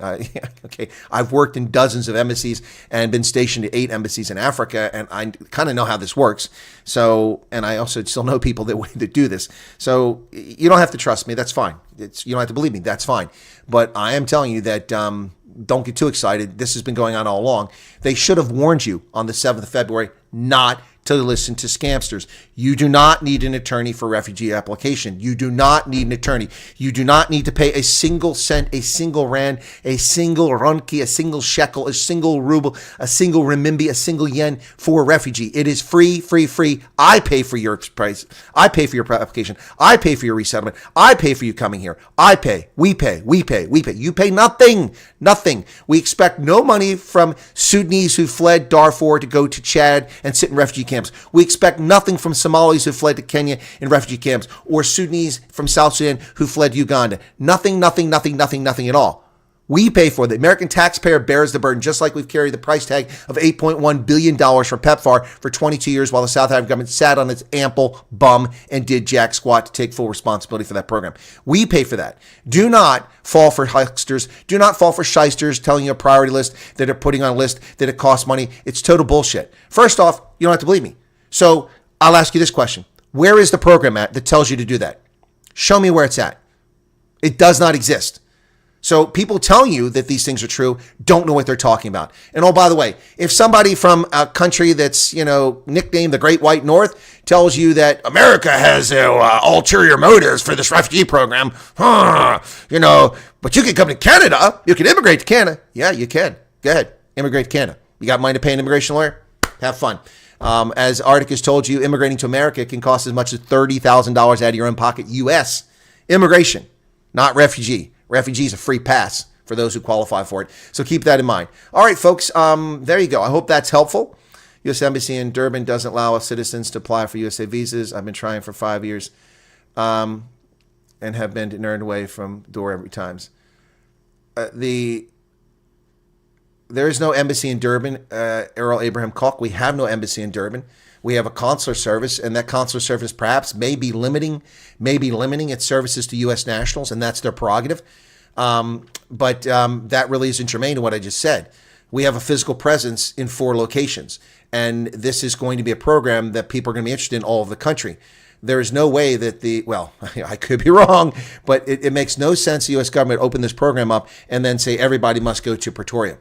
Okay, I've worked in dozens of embassies and been stationed at 8 embassies in Africa, and I kind of know how this works. So, and I also still know people that do this. So you don't have to trust me. That's fine. You don't have to believe me. That's fine. But I am telling you that don't get too excited. This has been going on all along. They should have warned you on the 7th of February not to listen to scamsters. You do not need an attorney for refugee application. You do not need an attorney. You do not need to pay a single cent, a single rand, a single runki, a single shekel, a single ruble, a single renminbi, a single yen for a refugee. It is free, free, free. I pay for your price. I pay for your application. I pay for your resettlement. I pay for you coming here. I pay. We pay. We pay. We pay. You pay nothing. Nothing. We expect no money from Sudanese who fled Darfur to go to Chad and sit in refugee camps. We expect nothing from Somalis who fled to Kenya in refugee camps, or Sudanese from South Sudan who fled to Uganda. Nothing, nothing, nothing, nothing, nothing at all. We pay for it. The American taxpayer bears the burden, just like we've carried the price tag of $8.1 billion for PEPFAR for 22 years while the South African government sat on its ample bum and did jack squat to take full responsibility for that program. We pay for that. Do not fall for hucksters. Do not fall for shysters telling you a priority list that are putting on a list that it costs money. It's total bullshit. First off, you don't have to believe me. So I'll ask you this question. Where is the program at that tells you to do that? Show me where it's at. It does not exist. So people telling you that these things are true don't know what they're talking about. And oh, by the way, if somebody from a country that's, nicknamed the Great White North tells you that America has ulterior motives for this refugee program, but you can come to Canada, you can immigrate to Canada. Yeah, you can. Go ahead, immigrate to Canada. You got money to pay an immigration lawyer? Have fun. As Arctic has told you, immigrating to America can cost as much as $30,000 out of your own pocket. U.S. immigration, not refugee. Refugee is a free pass for those who qualify for it. So keep that in mind. All right, folks, there you go. I hope that's helpful. U.S. Embassy in Durban doesn't allow citizens to apply for USA visas. I've been trying for 5 years and have been turned away from the door every time. There is no embassy in Durban, Errol Abraham Koch. We have no embassy in Durban. We have a consular service, and that consular service perhaps may be limiting its services to U.S. nationals, and that's their prerogative. But that really isn't germane to what I just said. We have a physical presence in 4 locations, and this is going to be a program that people are going to be interested in all over the country. There is no way that I could be wrong, but it makes no sense the U.S. government open this program up and then say everybody must go to Pretoria.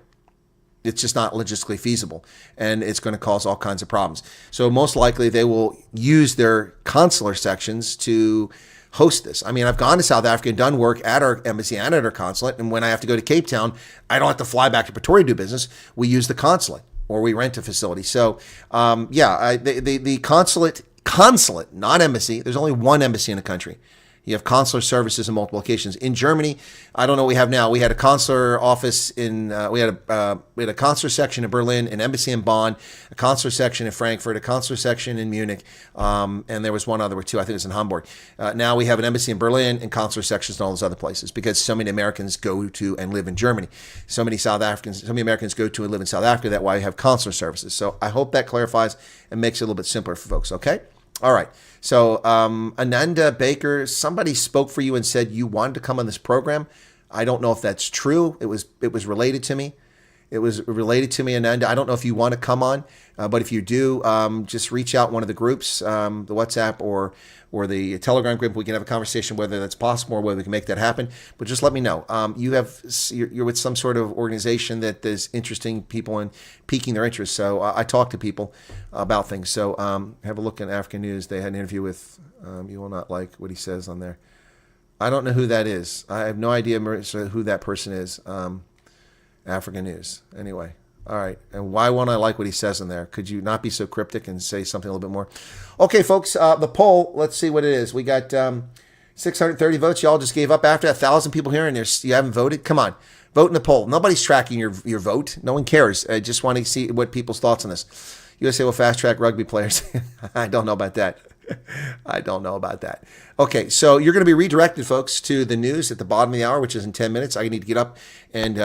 It's just not logistically feasible, and it's going to cause all kinds of problems. So most likely they will use their consular sections to host this. I mean, I've gone to South Africa and done work at our embassy and at our consulate, and when I have to go to Cape Town, I don't have to fly back to Pretoria to do business. We use the consulate, or we rent a facility. So, the consulate, not embassy. There's only one embassy in the country. You have consular services in multiple locations. In Germany, I don't know what we have now. We had a consular office we had a consular section in Berlin, an embassy in Bonn, a consular section in Frankfurt, a consular section in Munich, and there was one other too. I think it was in Hamburg. Now we have an embassy in Berlin and consular sections in all those other places because so many Americans go to and live in Germany. So many Americans go to and live in South Africa. That's why we have consular services. So I hope that clarifies and makes it a little bit simpler for folks. Okay. All right. So Ananda Baker, somebody spoke for you and said you wanted to come on this program. I don't know if that's true. It was related to me. It was related to me, Ananda. I don't know if you want to come on, but if you do, just reach out one of the groups, the WhatsApp or the Telegram group. We can have a conversation whether that's possible or whether we can make that happen. But just let me know. You're with some sort of organization that is interesting people and piquing their interest. So I talk to people about things. So have a look in African News. They had an interview with. You will not like what he says on there. I don't know who that is. I have no idea who that person is. African News. Anyway. All right. And why won't I like what he says in there? Could you not be so cryptic and say something a little bit more? Okay, folks, the poll, let's see what it is. We got 630 votes. Y'all just gave up after 1,000 people here and you haven't voted. Come on. Vote in the poll. Nobody's tracking your vote. No one cares. I just want to see what people's thoughts on this. USA will fast track rugby players. I don't know about that. I don't know about that. Okay, so you're going to be redirected, folks, to the news at the bottom of the hour, which is in 10 minutes. I need to get up and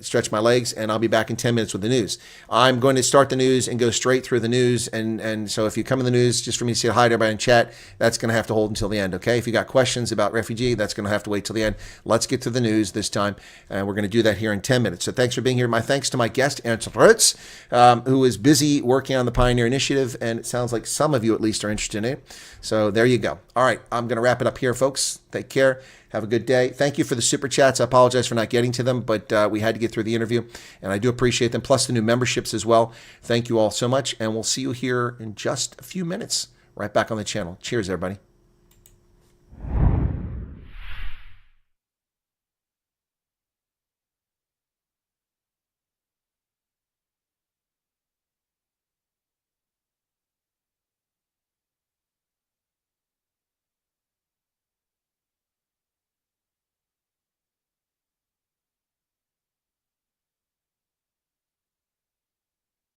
stretch my legs, and I'll be back in 10 minutes with the news. I'm going to start the news and go straight through the news, and so if you come in the news just for me to say hi to everybody in chat, that's going to have to hold until the end, okay? If you got questions about refugee, that's going to have to wait till the end. Let's get to the news this time, and we're going to do that here in 10 minutes. So thanks for being here. My thanks to my guest, Ernst Roets, who is busy working on the Pioneer Initiative, and it sounds like some of you at least are interested in it. So there you go. All right, I'm going to wrap it up here, folks. Take care. Have a good day. Thank you for the super chats. I apologize for not getting to them, but we had to get through the interview, and I do appreciate them, plus the new memberships as well. Thank you all so much, and we'll see you here in just a few minutes right back on the channel. Cheers, everybody.